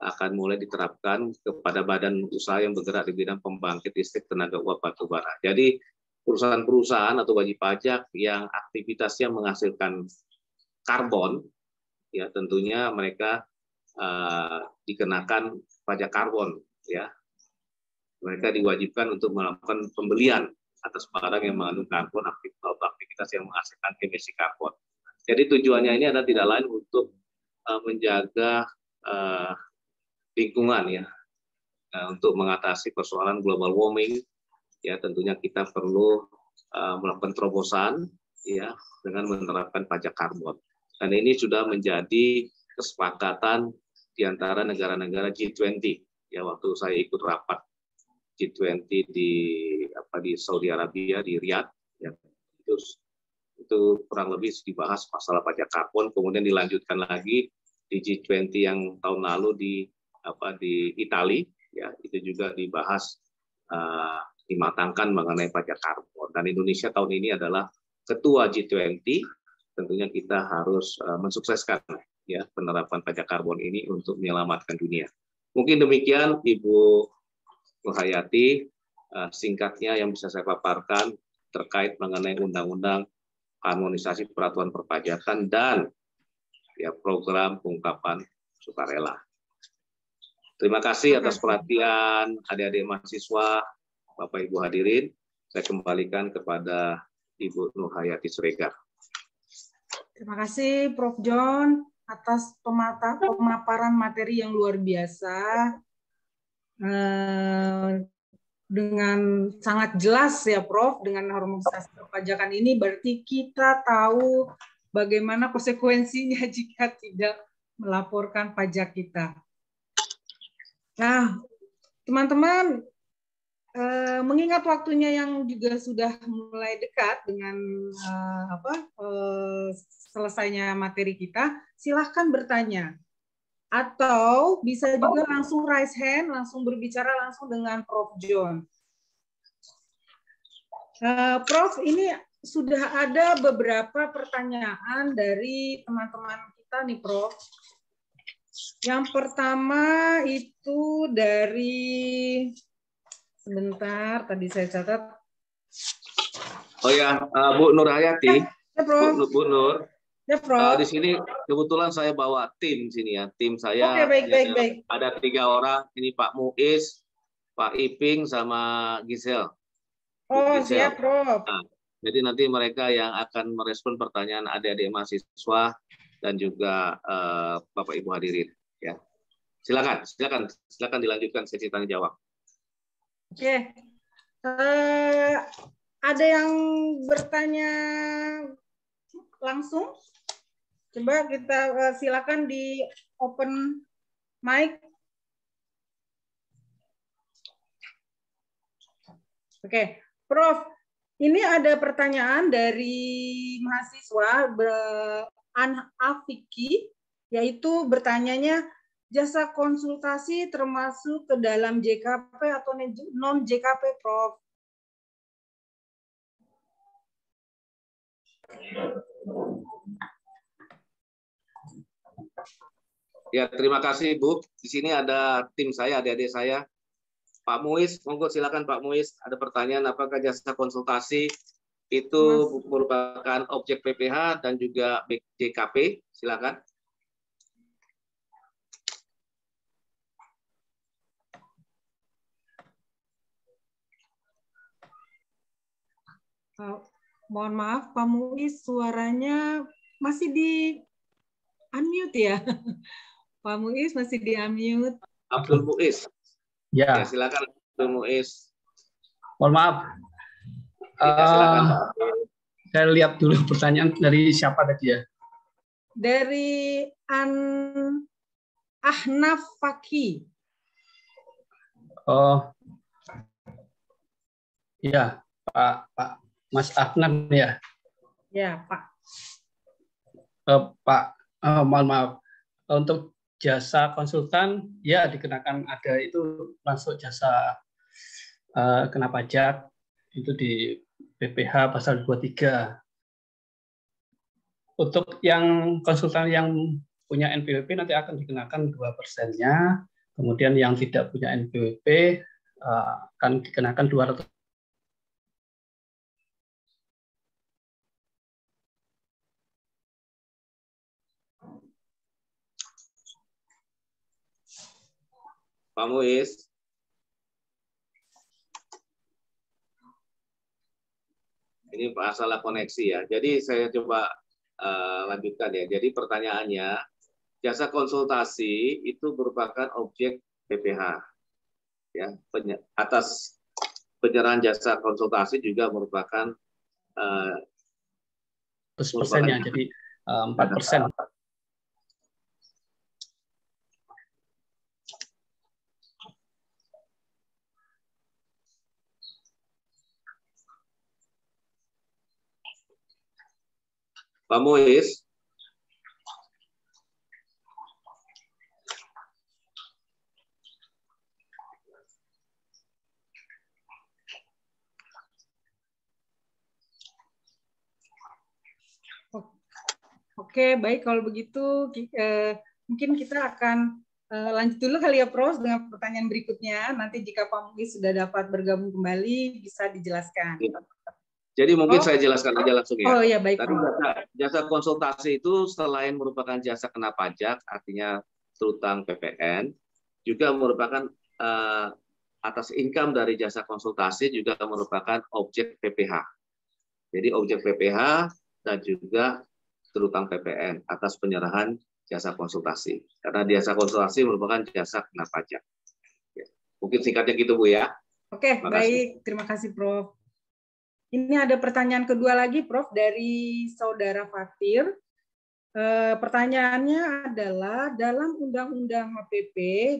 akan mulai diterapkan kepada badan usaha yang bergerak di bidang pembangkit listrik tenaga uap batubara. Jadi perusahaan-perusahaan atau wajib pajak yang aktivitasnya menghasilkan karbon, ya tentunya mereka dikenakan pajak karbon. Ya, mereka diwajibkan untuk melakukan pembelian atas barang yang mengandung karbon atau aktivitas yang menghasilkan emisi karbon. Jadi tujuannya ini adalah tidak lain untuk menjaga lingkungan, ya, untuk mengatasi persoalan global warming. Ya, tentunya kita perlu melakukan terobosan, ya, dengan menerapkan pajak karbon. Dan ini sudah menjadi kesepakatan di antara negara-negara G20. Ya, waktu saya ikut rapat G20 di Saudi Arabia, di Riyadh, ya, itu kurang lebih dibahas masalah pajak karbon, kemudian dilanjutkan lagi di G20 yang tahun lalu di Italia, ya, itu juga dibahas dimatangkan mengenai pajak karbon. Dan Indonesia tahun ini adalah ketua G20, tentunya kita harus mensukseskan ya penerapan pajak karbon ini untuk menyelamatkan dunia. Mungkin demikian Ibu Nur Hayati, singkatnya yang bisa saya paparkan terkait mengenai Undang-Undang Harmonisasi Peraturan Perpajakan dan ya program pengungkapan sukarela. Terima kasih atas perhatian adik-adik mahasiswa, Bapak Ibu hadirin. Saya kembalikan kepada Ibu Nur Hayati Siregar. Terima kasih Prof. John atas pemaparan materi yang luar biasa. Dengan sangat jelas ya Prof, dengan harmonisasi perpajakan ini berarti kita tahu bagaimana konsekuensinya jika tidak melaporkan pajak kita. Nah, teman-teman, mengingat waktunya yang juga sudah mulai dekat dengan selesainya materi kita, silahkan bertanya. Atau bisa juga langsung raise hand, langsung berbicara langsung dengan Prof. John. Prof, ini sudah ada beberapa pertanyaan dari teman-teman kita nih, Prof. Yang pertama itu dari, sebentar, tadi saya catat. Oh ya, Bu Nur Hayati, Ya, Prof. Bu Nur. Ya, Prof. Di sini kebetulan saya bawa tim sini ya. Tim saya Oke, baik. Ada 3 orang. Ini Pak Muiz, Pak Iping, sama Gisel. Oh, Gisel. siap, Prof. Nah, jadi nanti mereka yang akan merespon pertanyaan adik-adik mahasiswa dan juga Bapak Ibu hadirin. Ya, silakan dilanjutkan sesi tanya jawab. Oke, ada yang bertanya langsung? Coba kita silakan di open mic. Oke, Prof, ini ada pertanyaan dari mahasiswa Afiki, yaitu bertanyanya, jasa konsultasi termasuk ke dalam JKP atau non JKP, Prof? Ya, terima kasih Bu. Di sini ada tim saya, adik-adik saya. Pak Muiz, monggo silakan Pak Muiz. Ada pertanyaan, apakah jasa konsultasi itu merupakan objek PPH dan juga JKP? Silakan. Mohon maaf, Pak Muiz, suaranya masih di unmute ya? Pak Muiz masih di unmute. Abdul Muiz. Ya, silakan Abdul Muiz. Mohon maaf. Ya, silakan. Saya lihat dulu pertanyaan dari siapa tadi ya? Dari Ahnaf Fakih. Oh, iya, Pak Mas Ahnaf ya. Ya, Pak. Pak, mohon maaf. Untuk jasa konsultan, ya dikenakan ada itu masuk jasa kena pajak itu di PPH pasal 23. Untuk yang konsultan yang punya NPWP nanti akan dikenakan 2%-nya, kemudian yang tidak punya NPWP akan dikenakan 200. Pak Muiz. Ini masalah koneksi ya. Jadi saya coba lanjutkan ya. Jadi pertanyaannya, jasa konsultasi itu merupakan objek PPH. Ya, atas penyerahan jasa konsultasi juga merupakan persennya, jadi 4%. Pak Muiz. Oke, baik kalau begitu mungkin kita akan lanjut dulu kali ya, Prof, dengan pertanyaan berikutnya. Nanti jika Pak Muiz sudah dapat bergabung kembali, bisa dijelaskan. Ya. Jadi mungkin saya jelaskan aja langsung ya. Oh ya, baik. Tadi jasa konsultasi itu selain merupakan jasa kena pajak, artinya terutang PPN, juga merupakan atas income dari jasa konsultasi juga merupakan objek PPH. Jadi objek PPH dan juga terutang PPN atas penyerahan jasa konsultasi. Karena jasa konsultasi merupakan jasa kena pajak. Ya. Mungkin singkatnya gitu Bu ya. Oke, baik. Terima kasih Prof. Ini ada pertanyaan kedua lagi, Prof, dari Saudara Fatir. Pertanyaannya adalah, dalam Undang-Undang HPP,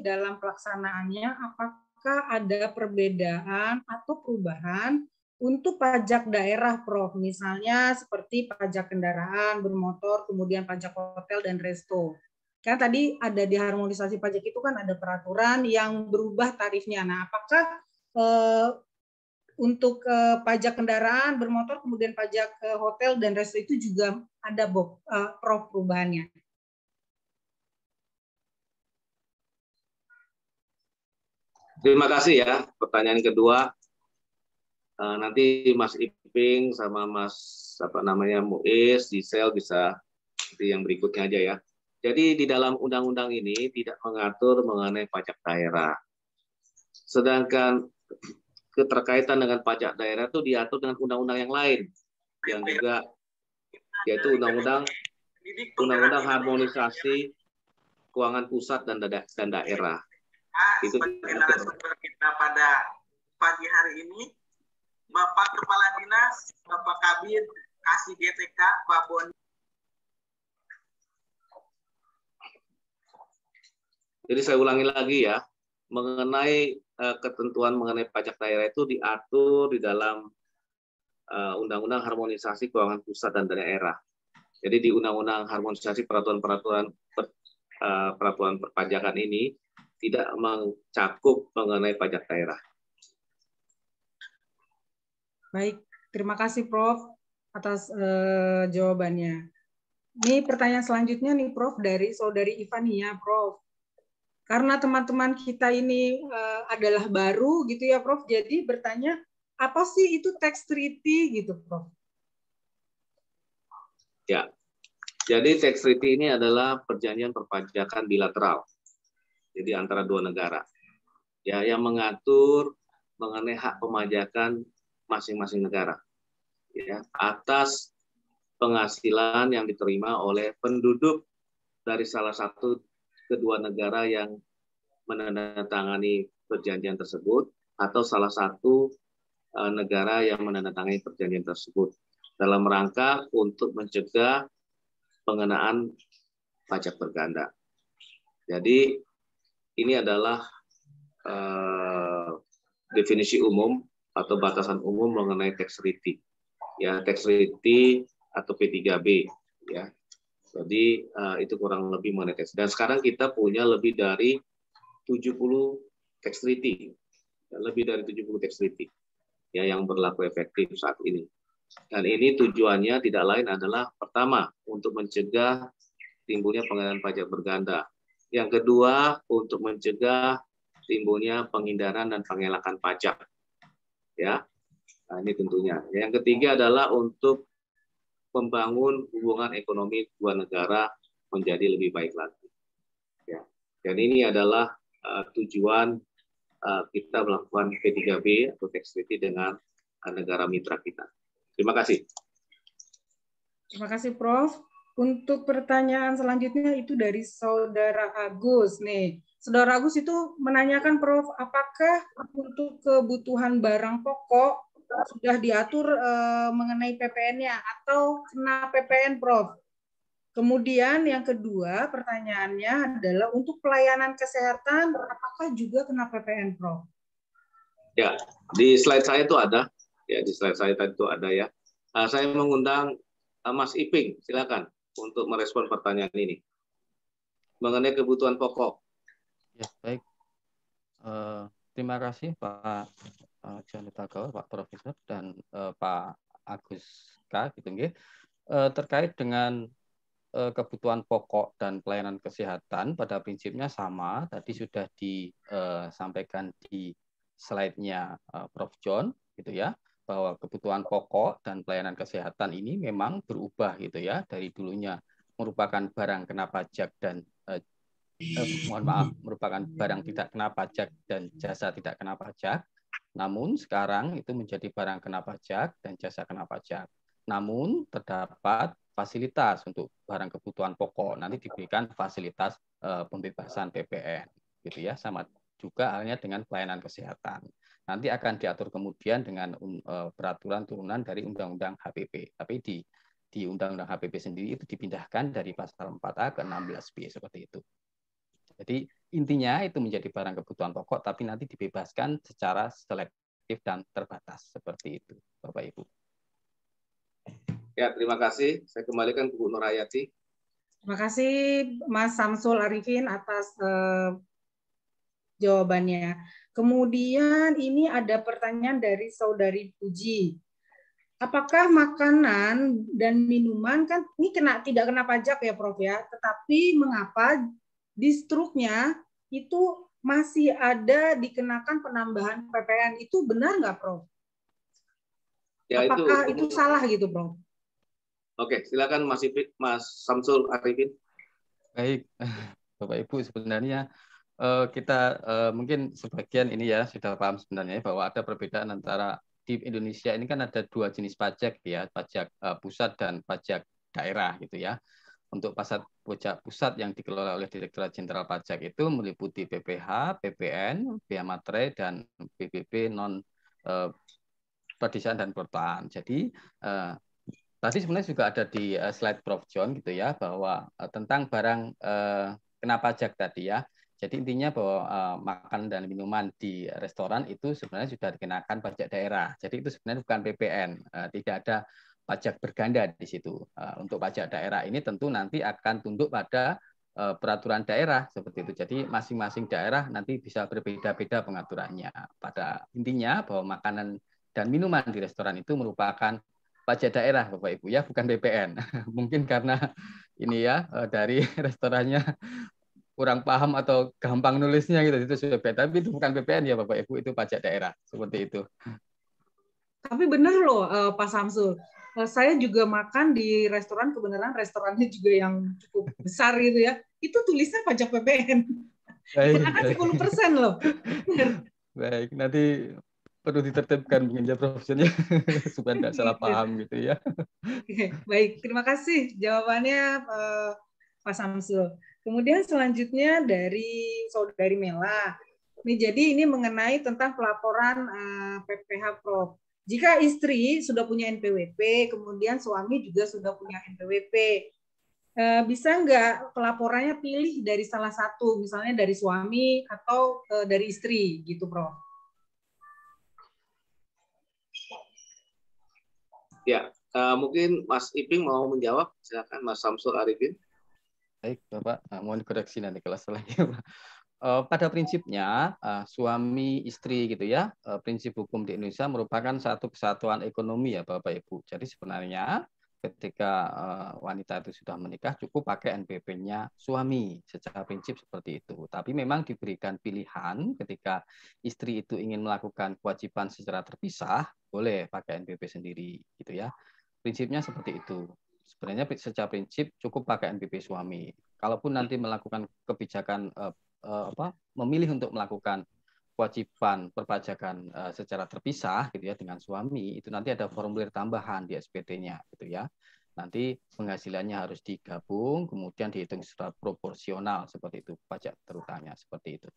dalam pelaksanaannya, apakah ada perbedaan atau perubahan untuk pajak daerah, Prof, misalnya seperti pajak kendaraan bermotor, kemudian pajak hotel dan resto. Kan tadi ada di harmonisasi pajak itu kan ada peraturan yang berubah tarifnya. Nah, apakah untuk pajak kendaraan bermotor, kemudian pajak hotel dan resto itu juga ada, Prof, perubahannya? Terima kasih ya. Pertanyaan kedua, nanti Mas Iping sama Mas Muiz, Gisel bisa seperti yang berikutnya aja ya. Jadi di dalam undang-undang ini tidak mengatur mengenai pajak daerah. Sedangkan keterkaitan dengan pajak daerah itu diatur dengan undang-undang yang lain, yang juga yaitu undang-undang harmonisasi keuangan pusat dan daerah. Itu narasumber kita pada pagi hari ini, Bapak Kepala Dinas, Bapak Kabid, Kasih GTK, Pak Boni. Jadi saya ulangi lagi ya, mengenai ketentuan mengenai pajak daerah itu diatur di dalam Undang-Undang Harmonisasi Keuangan Pusat dan Daerah. Jadi di Undang-Undang Harmonisasi peraturan perpajakan ini tidak mencakup mengenai pajak daerah. Baik, terima kasih Prof atas jawabannya. Ini pertanyaan selanjutnya nih Prof dari saudari Ivania, Prof. Karena teman-teman kita ini adalah baru gitu ya Prof, jadi bertanya apa sih itu tax treaty gitu Prof? Ya, jadi tax treaty ini adalah perjanjian perpajakan bilateral. Jadi antara dua negara, ya, yang mengatur mengenai hak pemajakan masing-masing negara, ya, atas penghasilan yang diterima oleh penduduk dari salah satu kedua negara yang menandatangani perjanjian tersebut atau salah satu negara yang menandatangani perjanjian tersebut dalam rangka untuk mencegah pengenaan pajak berganda. Jadi ini adalah definisi umum atau batasan umum mengenai tax treaty. Ya, tax treaty atau P3B ya. Jadi itu kurang lebih mengenai tax. Dan sekarang kita punya lebih dari 70 tax treaty. Ya, lebih dari 70 tax treaty ya yang berlaku efektif saat ini. Dan ini tujuannya tidak lain adalah pertama untuk mencegah timbulnya pengenaan pajak berganda. Yang kedua, untuk mencegah timbulnya penghindaran dan pengelakan pajak. Ya, nah, ini tentunya. Yang ketiga adalah untuk membangun hubungan ekonomi dua negara menjadi lebih baik lagi. Ya. Dan ini adalah tujuan kita melakukan P3B atau tax treaty dengan negara mitra kita. Terima kasih. Terima kasih, Prof. Untuk pertanyaan selanjutnya itu dari Saudara Agus nih. Saudara Agus itu menanyakan, Prof, apakah untuk kebutuhan barang pokok sudah diatur mengenai PPN-nya atau kena PPN, Prof? Kemudian yang kedua pertanyaannya adalah untuk pelayanan kesehatan apakah juga kena PPN, Prof? Ya, di slide saya itu ada. Ya, di slide saya tadi itu ada ya. Saya mengundang Mas Iping, silakan untuk merespon pertanyaan ini mengenai kebutuhan pokok. Ya, baik. Terima kasih Pak Johnny Tagawa, Pak Profesor dan Pak Agus K. Gitu, terkait dengan kebutuhan pokok dan pelayanan kesehatan pada prinsipnya sama. Tadi sudah disampaikan di slide-nya Prof. John, gitu ya, bahwa kebutuhan pokok dan pelayanan kesehatan ini memang berubah gitu ya, dari dulunya merupakan barang kena pajak dan merupakan barang tidak kena pajak dan jasa tidak kena pajak. Namun sekarang itu menjadi barang kena pajak dan jasa kena pajak. Namun terdapat fasilitas untuk barang kebutuhan pokok. Nanti diberikan fasilitas pembebasan PPN, gitu ya. Sama juga halnya dengan pelayanan kesehatan. Nanti akan diatur kemudian dengan peraturan turunan dari Undang-Undang HPP. Tapi di Undang-Undang HPP sendiri itu dipindahkan dari pasal 4A ke 16B seperti itu. Jadi intinya itu menjadi barang kebutuhan pokok, tapi nanti dibebaskan secara selektif selektif dan terbatas. Seperti itu, Bapak Ibu. Ya, terima kasih. Saya kembalikan ke Bu Nurhayati. Terima kasih Mas Samsul Arifin atas jawabannya. Kemudian ini ada pertanyaan dari Saudari Puji. Apakah makanan dan minuman kan ini tidak kena pajak ya Prof ya, tetapi mengapa di struknya itu masih ada dikenakan penambahan PPN, itu benar nggak Prof? Ya, apakah itu salah gitu Prof? Oke, silakan Mas Samsul Arifin. Baik, Bapak Ibu, sebenarnya kita mungkin sebagian ini ya sudah paham sebenarnya bahwa ada perbedaan antara di Indonesia ini kan ada dua jenis pajak ya, pajak pusat dan pajak daerah gitu ya. Untuk pajak pusat yang dikelola oleh Direktorat Jenderal Pajak itu meliputi PPH, PPN, Bea Materai dan PBB non pedesaan dan perkotaan. Jadi tadi sebenarnya juga ada di slide Prof John gitu ya, bahwa tentang barang kena pajak tadi ya. Jadi intinya bahwa makan dan minuman di restoran itu sebenarnya sudah dikenakan pajak daerah. Jadi itu sebenarnya bukan PPN, tidak ada pajak berganda di situ. Untuk pajak daerah ini tentu nanti akan tunduk pada peraturan daerah seperti itu. Jadi masing-masing daerah nanti bisa berbeda-beda pengaturannya. Pada intinya bahwa makanan dan minuman di restoran itu merupakan pajak daerah, Bapak Ibu ya, bukan PPN. Mungkin karena ini ya dari restorannya kurang paham atau gampang nulisnya gitu, itu sudah beda. Tapi itu bukan PPN ya Bapak Ibu, itu pajak daerah seperti itu. Tapi benar loh Pak Samsul, saya juga makan di restoran, kebenaran restorannya juga yang cukup besar gitu ya, itu tulisnya pajak PPN. Karena 10% loh. Baik, nanti perlu ditertibkan mungkin ya Prof ya, supaya tidak salah paham gitu ya. Oke, baik, terima kasih jawabannya Pak Samsul. Kemudian selanjutnya dari Saudari Mela. Jadi ini mengenai tentang pelaporan PPH Prof. Jika istri sudah punya NPWP, kemudian suami juga sudah punya NPWP, bisa nggak pelaporannya pilih dari salah satu, misalnya dari suami atau dari istri, gitu Prof? Ya, mungkin Mas Iping mau menjawab, silakan Mas Samsul Arifin. Baik, Bapak, mohon dikoreksi nanti kelas selanjutnya. Pada prinsipnya suami istri gitu ya, prinsip hukum di Indonesia merupakan satu kesatuan ekonomi ya Bapak Ibu. Jadi sebenarnya ketika wanita itu sudah menikah cukup pakai NPWP-nya suami, secara prinsip seperti itu. Tapi memang diberikan pilihan ketika istri itu ingin melakukan kewajiban secara terpisah, boleh pakai NPWP sendiri gitu ya. Prinsipnya seperti itu. Sebenarnya secara prinsip cukup pakai NPWP suami. Kalaupun nanti melakukan kebijakan memilih untuk melakukan kewajiban perpajakan secara terpisah gitu ya dengan suami, itu nanti ada formulir tambahan di SPT-nya gitu ya. Nanti penghasilannya harus digabung, kemudian dihitung secara proporsional seperti itu, pajak terutamanya seperti itu.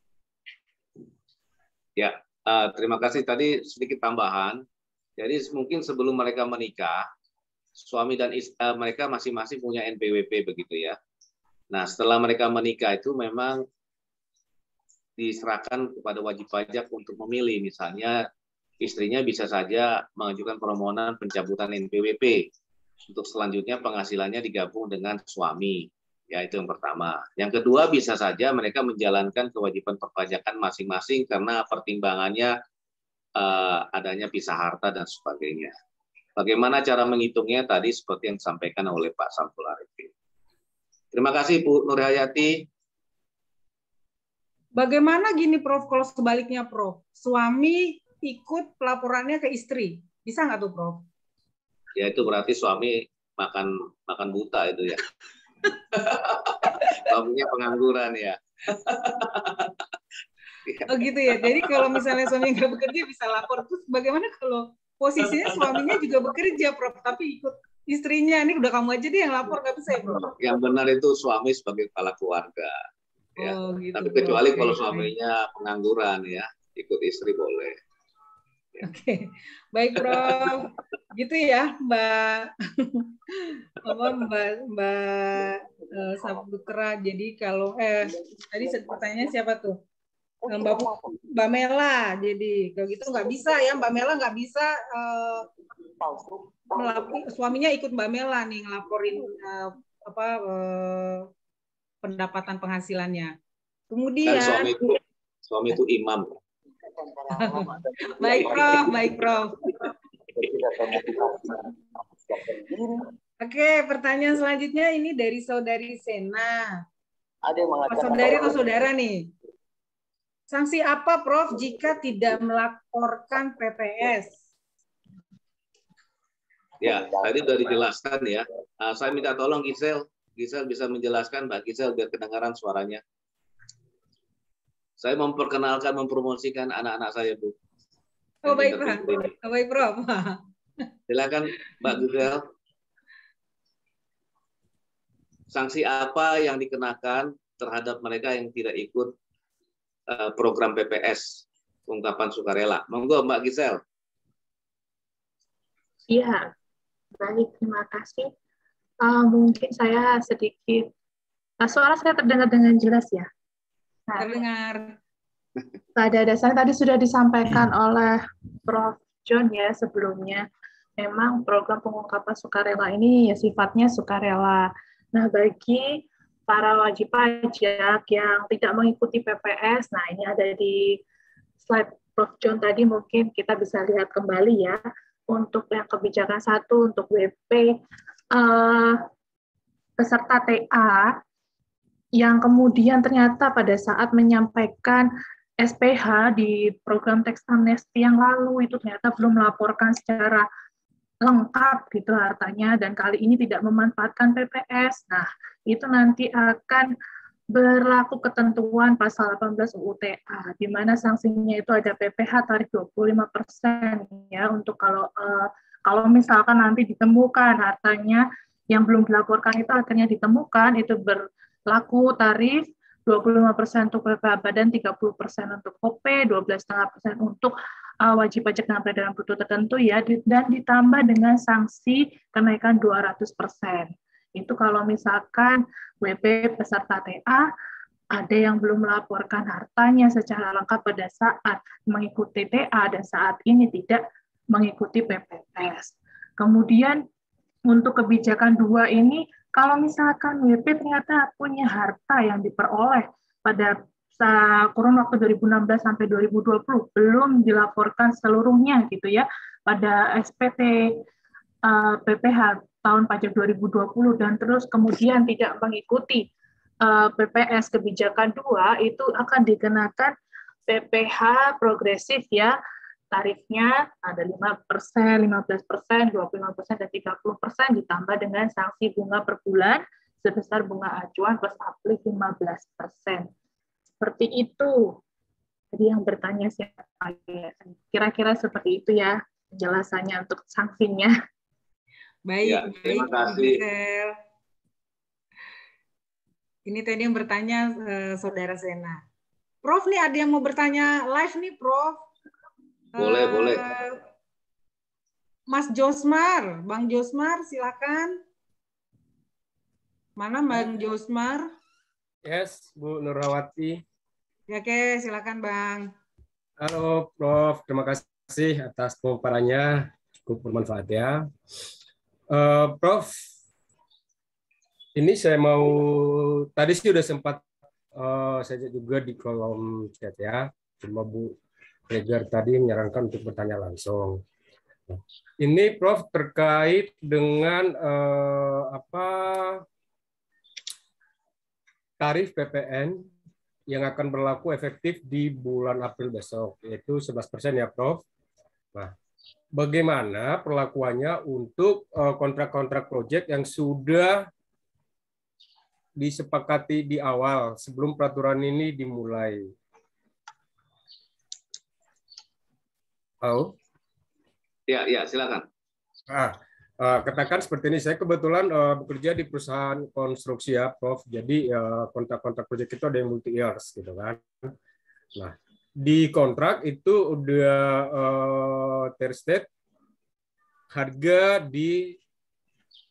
Ya, terima kasih. Tadi sedikit tambahan. Jadi mungkin sebelum mereka menikah, suami dan istri, mereka masing-masing punya NPWP begitu ya. Nah, setelah mereka menikah itu memang diserahkan kepada wajib pajak untuk memilih. Misalnya istrinya bisa saja mengajukan permohonan pencabutan NPWP. Untuk selanjutnya penghasilannya digabung dengan suami. Ya, itu yang pertama. Yang kedua, bisa saja mereka menjalankan kewajiban perpajakan masing-masing karena pertimbangannya adanya pisah harta dan sebagainya. Bagaimana cara menghitungnya tadi seperti yang disampaikan oleh Pak Samsul Arifin. Terima kasih Bu Nurhayati. Bagaimana gini Prof, kalau sebaliknya Prof, suami ikut pelaporannya ke istri, bisa nggak tuh Prof? Ya itu berarti suami makan buta itu ya. Suaminya pengangguran ya. Oh gitu ya, jadi kalau misalnya suami nggak bekerja bisa lapor. Terus bagaimana kalau posisinya suaminya juga bekerja, Prof, tapi ikut istrinya, ini udah kamu aja deh yang lapor, nggak bisa ya, Prof? Yang benar itu suami sebagai kepala keluarga. Ya. Oh, gitu, tapi kecuali Prof. kalau suaminya pengangguran ya, ikut istri boleh. Ya. Oke, baik Prof. Gitu ya, Mbak Saputra. Jadi kalau tadi pertanyaan siapa tuh? Mbak Mela. Jadi kalau gitu nggak bisa ya, Mbak Mela nggak bisa suaminya ikut Mbak Mela nih ngelaporin pendapatan penghasilannya. Kemudian kan suami itu imam. Baik Prof, baik Prof. Oke, pertanyaan selanjutnya ini dari Saudari Sena. Saudari atau saudara nih? Sanksi apa, Prof, jika tidak melaporkan PPS? Ya, tadi sudah dijelaskan ya. Saya minta tolong Gisel. Gisel bisa menjelaskan, Mbak Gisel, biar kedengaran suaranya. Saya memperkenalkan, mempromosikan anak-anak saya, Bu. Oh, baik, Prof. Oh, baik, Prof. Silakan, Mbak Gisel. Sanksi apa yang dikenakan terhadap mereka yang tidak ikut program PPS, ungkapan sukarela? Monggo, Mbak Gisel. Iya, baik, terima kasih. Mungkin saya sedikit, suara saya terdengar dengan jelas ya? Nah, terdengar. Pada dasarnya tadi sudah disampaikan oleh Prof. John ya sebelumnya, memang program pengungkapan sukarela ini ya sifatnya sukarela. Nah, bagi para wajib pajak yang tidak mengikuti PPS, nah ini ada di slide Prof. John tadi, mungkin kita bisa lihat kembali ya. Untuk yang kebijakan 1, untuk WP, peserta TA, yang kemudian ternyata pada saat menyampaikan SPH di program tax amnesty yang lalu, itu ternyata belum melaporkan secara lengkap gitu hartanya, dan kali ini tidak memanfaatkan PPS. Nah, itu nanti akan berlaku ketentuan pasal 18 UU TA, di mana sanksinya itu ada PPh tarif 25% ya, untuk kalau misalkan nanti ditemukan hartanya yang belum dilaporkan itu akhirnya ditemukan, itu berlaku tarif 25% untuk PPh dan 30% untuk OP, 12,5% untuk wajib pajak dengan peredaran bruto tertentu ya, dan ditambah dengan sanksi kenaikan 200%. Itu kalau misalkan WP peserta TA ada yang belum melaporkan hartanya secara lengkap pada saat mengikuti TA dan saat ini tidak mengikuti PPS. Kemudian untuk kebijakan 2 ini, kalau misalkan WP ternyata punya harta yang diperoleh pada kurun waktu 2016 sampai 2020 belum dilaporkan seluruhnya gitu ya pada SPT PPh tahun pajak 2020 dan terus kemudian tidak mengikuti PPS kebijakan 2, itu akan dikenakan PPh progresif ya, tarifnya ada 5%, 15%, 25%, dan 30% ditambah dengan sanksi bunga per bulan sebesar bunga acuan plus uplift 15%. Seperti itu. Jadi yang bertanya siapa ya? Kira-kira seperti itu ya penjelasannya untuk sanksinya. Baik, ya, terima kasih. Ini tadi yang bertanya Saudara Sena. Prof, nih ada yang mau bertanya live nih, Prof. Boleh, boleh. Mas Josmar, Bang Josmar, silakan. Mana Bang Josmar? Yes, Bu Nurrawati. Ya, oke, silakan Bang. Halo, Prof. Terima kasih atas pemaparannya, cukup bermanfaat ya. Prof, ini saya mau, tadi sih udah sempat saya juga di kolom chat ya, cuma Bu Regar tadi menyarankan untuk bertanya langsung. Ini Prof terkait dengan tarif PPN yang akan berlaku efektif di bulan April besok, yaitu 11% ya Prof. Nah, bagaimana perlakuannya untuk kontrak-kontrak proyek yang sudah disepakati di awal sebelum peraturan ini dimulai? Halo? Ya, silakan. Katakan seperti ini, saya kebetulan bekerja di perusahaan konstruksi ya, Prof. Jadi kontrak-kontrak proyek itu ada yang multi years gitu kan. Nah, di kontrak itu udah terstate harga di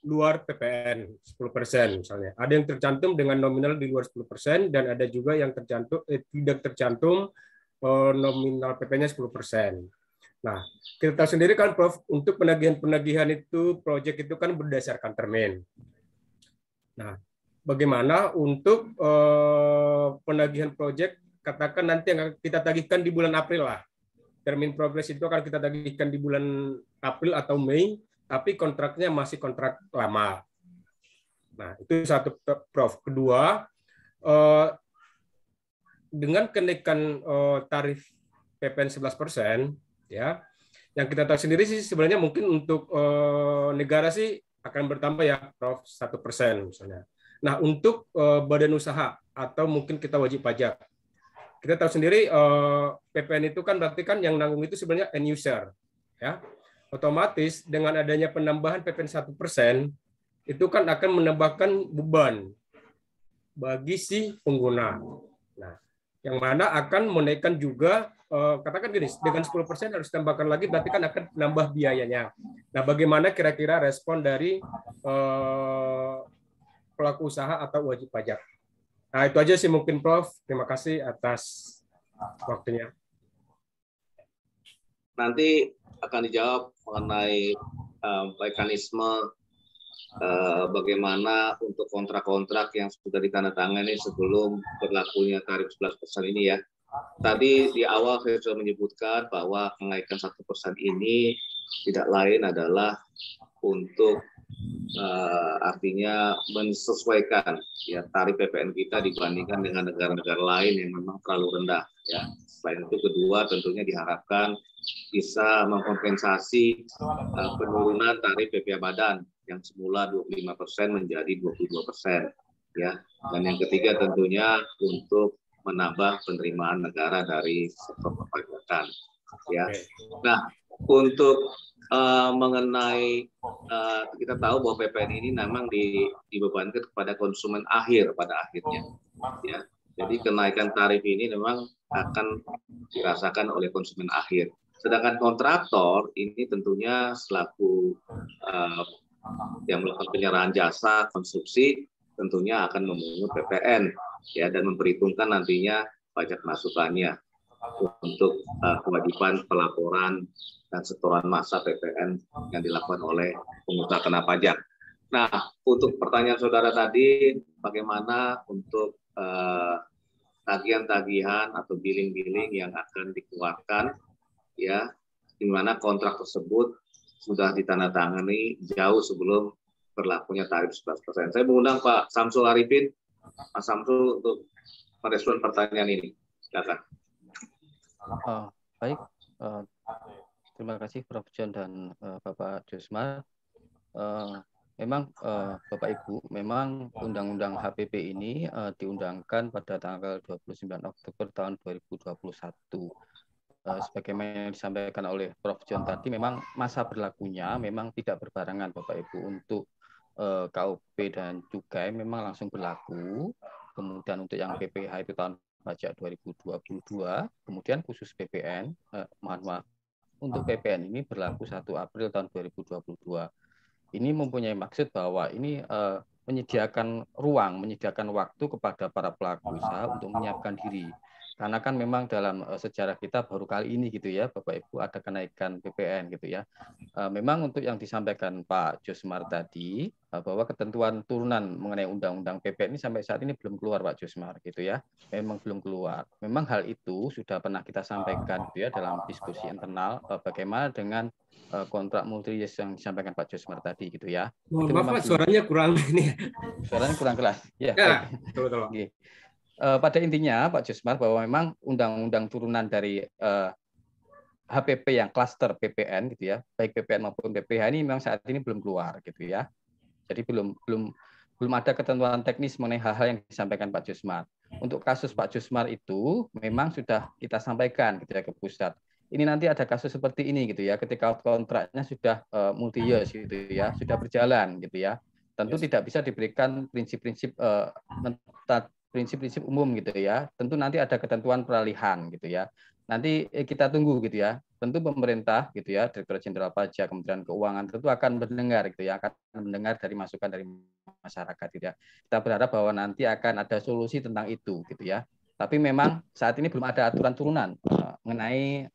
luar PPN 10% misalnya. Ada yang tercantum dengan nominal di luar 10% dan ada juga yang tercantum tidak tercantum nominal PP-nya 10%. Nah, kita tahu sendiri kan Prof, untuk penagihan-penagihan itu proyek itu kan berdasarkan termin. Nah, bagaimana untuk penagihan proyek katakan nanti yang kita tagihkan di bulan April lah. Termin progres itu akan kita tagihkan di bulan April atau Mei, tapi kontraknya masih kontrak lama. Nah, itu satu, Prof. Kedua, dengan kenaikan tarif PPN 11%, ya, yang kita tahu sendiri sih sebenarnya mungkin untuk negara sih akan bertambah ya, Prof, 1% misalnya. Nah, untuk badan usaha atau mungkin kita wajib pajak, kita tahu sendiri PPN itu kan berarti kan yang nanggung itu sebenarnya end user, ya. Otomatis dengan adanya penambahan PPN 1% itu kan akan menambahkan beban bagi si pengguna. Nah, yang mana akan menaikkan juga katakan gini, dengan 10% harus tambahkan lagi berarti kan akan nambah biayanya. Nah, bagaimana kira-kira respon dari pelaku usaha atau wajib pajak? Nah, itu aja sih mungkin, Prof. Terima kasih atas waktunya. Nanti akan dijawab mengenai mekanisme bagaimana untuk kontrak-kontrak yang sudah ditandatangani sebelum berlakunya tarif 11% ini ya. Tadi di awal saya sudah menyebutkan bahwa kenaikan 1% ini tidak lain adalah untuk artinya menyesuaikan ya tarif PPN kita dibandingkan dengan negara-negara lain yang memang terlalu rendah ya. Selain itu kedua tentunya diharapkan bisa mengkompensasi penurunan tarif PPh badan yang semula 25% menjadi 22% ya. Dan yang ketiga tentunya untuk menambah penerimaan negara dari sektor perpajakan ya. Nah, untuk mengenai kita tahu bahwa PPN ini memang dibebankan kepada konsumen akhir pada akhirnya ya. Jadi kenaikan tarif ini memang akan dirasakan oleh konsumen akhir. Sedangkan kontraktor ini tentunya selaku yang melakukan penyerahan jasa konstruksi tentunya akan memungut PPN ya dan memperhitungkan nantinya pajak masukannya untuk kewajiban pelaporan dan setoran massa PPN yang dilakukan oleh pengusaha kena pajak. Nah, untuk pertanyaan saudara tadi, bagaimana untuk tagihan-tagihan atau billing-billing yang akan dikeluarkan, ya, di mana kontrak tersebut sudah ditandatangani jauh sebelum berlakunya tarif 11%. Saya mengundang Pak Samsul Arifin, Mas Samsul untuk merespon pertanyaan ini. Silakan. Baik, terima kasih Prof. John dan Bapak Josmar. Memang Bapak Ibu, memang Undang-Undang HPP ini diundangkan pada tanggal 29 Oktober tahun 2021. Sebagaimana yang disampaikan oleh Prof. John tadi, memang masa berlakunya memang tidak berbarengan Bapak Ibu. Untuk KUP dan cukai memang langsung berlaku. Kemudian untuk yang PPh itu tahun pajak 2022, kemudian khusus PPN, untuk PPN ini berlaku 1 April tahun 2022. Ini mempunyai maksud bahwa ini menyediakan ruang, menyediakan waktu kepada para pelaku usaha untuk menyiapkan diri. Karena kan memang dalam sejarah kita baru kali ini gitu ya, Bapak Ibu, ada kenaikan PPN gitu ya. Memang untuk yang disampaikan Pak Josmar tadi, bahwa ketentuan turunan mengenai Undang-Undang PPN ini sampai saat ini belum keluar Pak Josmar gitu ya. Memang belum keluar. Memang hal itu sudah pernah kita sampaikan gitu ya dalam diskusi internal, bagaimana dengan kontrak multi-year yang disampaikan Pak Josmar tadi gitu ya. Maaf Pak, suaranya kurang ini. Suaranya kurang keras. Ya, betul. Pada intinya Pak Josmar bahwa memang undang-undang turunan dari HPP yang klaster PPN gitu ya, baik PPN maupun PPh ini memang saat ini belum keluar gitu ya. Jadi belum ada ketentuan teknis mengenai hal-hal yang disampaikan Pak Josmar. Untuk kasus Pak Josmar itu memang sudah kita sampaikan gitu ya ke pusat. Ini nanti ada kasus seperti ini gitu ya, ketika kontraknya sudah multi-year gitu ya, sudah berjalan gitu ya. Tentu tidak bisa diberikan prinsip-prinsip umum gitu ya. Tentu nanti ada ketentuan peralihan gitu ya. Nanti kita tunggu gitu ya. tentu pemerintah gitu ya, Direktur Jenderal Pajak, Kementerian Keuangan tentu akan mendengar gitu ya, akan mendengar dari masukan dari masyarakat gitu ya. Kita berharap bahwa nanti akan ada solusi tentang itu gitu ya. Tapi memang saat ini belum ada aturan turunan mengenai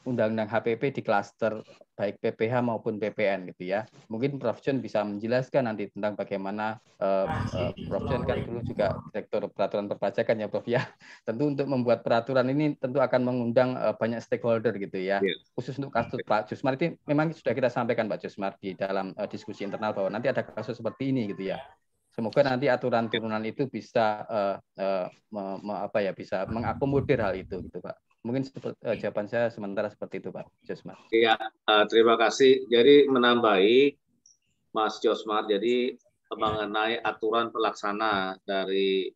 Undang-Undang HPP di klaster baik PPH maupun PPN gitu ya. Mungkin Prof. John bisa menjelaskan nanti tentang bagaimana Prof. John kan dulu juga Direktur Peraturan Perpajakan ya Prof ya. Tentu untuk membuat peraturan ini tentu akan mengundang banyak stakeholder gitu ya. Khusus untuk kasus Pak Jusmar itu memang sudah kita sampaikan Pak Jusmar di dalam diskusi internal bahwa nanti ada kasus seperti ini gitu ya. Semoga nanti aturan turunan itu bisa bisa mengakomodir hal itu gitu Pak. Mungkin jawaban saya sementara seperti itu Pak Josmar. Iya, terima kasih. Jadi menambahi Mas Josmar, jadi mengenai aturan pelaksana dari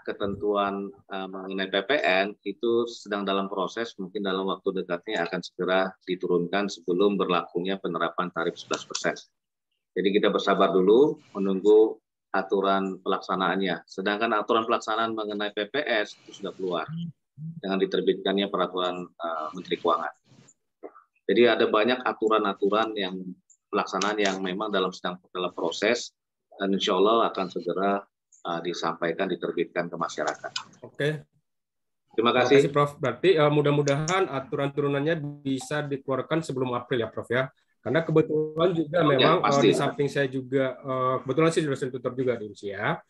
ketentuan mengenai PPN itu sedang dalam proses, mungkin dalam waktu dekatnya akan segera diturunkan sebelum berlakunya penerapan tarif 11%. Jadi kita bersabar dulu menunggu aturan pelaksanaannya. Sedangkan aturan pelaksanaan mengenai PPS itu sudah keluar dengan diterbitkannya peraturan Menteri Keuangan. Jadi ada banyak aturan-aturan yang pelaksanaan yang memang sedang dalam proses dan insya Allah akan segera disampaikan, diterbitkan ke masyarakat. Oke. Terima kasih Prof. Berarti mudah-mudahan aturan turunannya bisa dikeluarkan sebelum April ya Prof ya. Karena kebetulan juga memang di samping saya juga kebetulan sih dosen tutor juga di Unsya.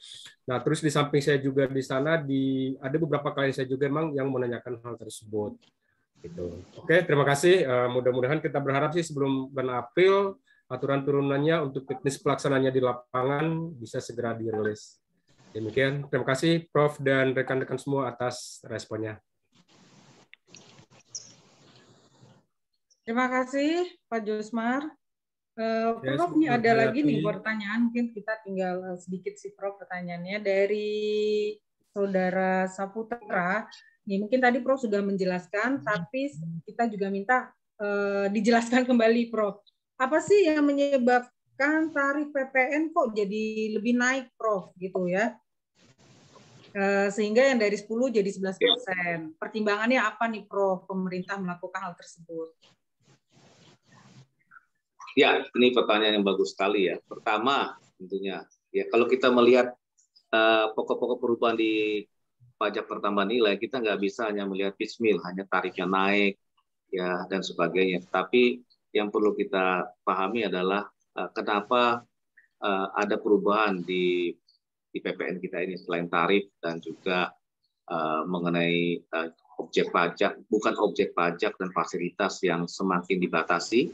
Nah, terus di samping saya juga di sana ada beberapa klien saya juga memang yang menanyakan hal tersebut. Gitu. Oke, terima kasih. Mudah-mudahan kita berharap sih sebelum bulan April aturan turunannya untuk teknis pelaksananya di lapangan bisa segera dirilis. Demikian, terima kasih Prof dan rekan-rekan semua atas responnya. Terima kasih Pak Josmar. Prof, ini ada lagi nih pertanyaan, mungkin kita tinggal sedikit sih Prof pertanyaannya dari Saudara Saputra. Nih, mungkin tadi Prof sudah menjelaskan, tapi kita juga minta dijelaskan kembali Prof. Apa sih yang menyebabkan tarif PPN kok jadi lebih naik Prof gitu ya? Sehingga yang dari 10 jadi 11%. Pertimbangannya apa nih Prof pemerintah melakukan hal tersebut? Ya, ini pertanyaan yang bagus sekali ya. Pertama, tentunya, ya kalau kita melihat pokok-pokok perubahan di pajak pertambahan nilai, kita nggak bisa hanya melihat piecemeal, hanya tarifnya naik, ya dan sebagainya. Tapi yang perlu kita pahami adalah kenapa ada perubahan di PPN kita ini selain tarif dan juga mengenai objek pajak, bukan objek pajak dan fasilitas yang semakin dibatasi,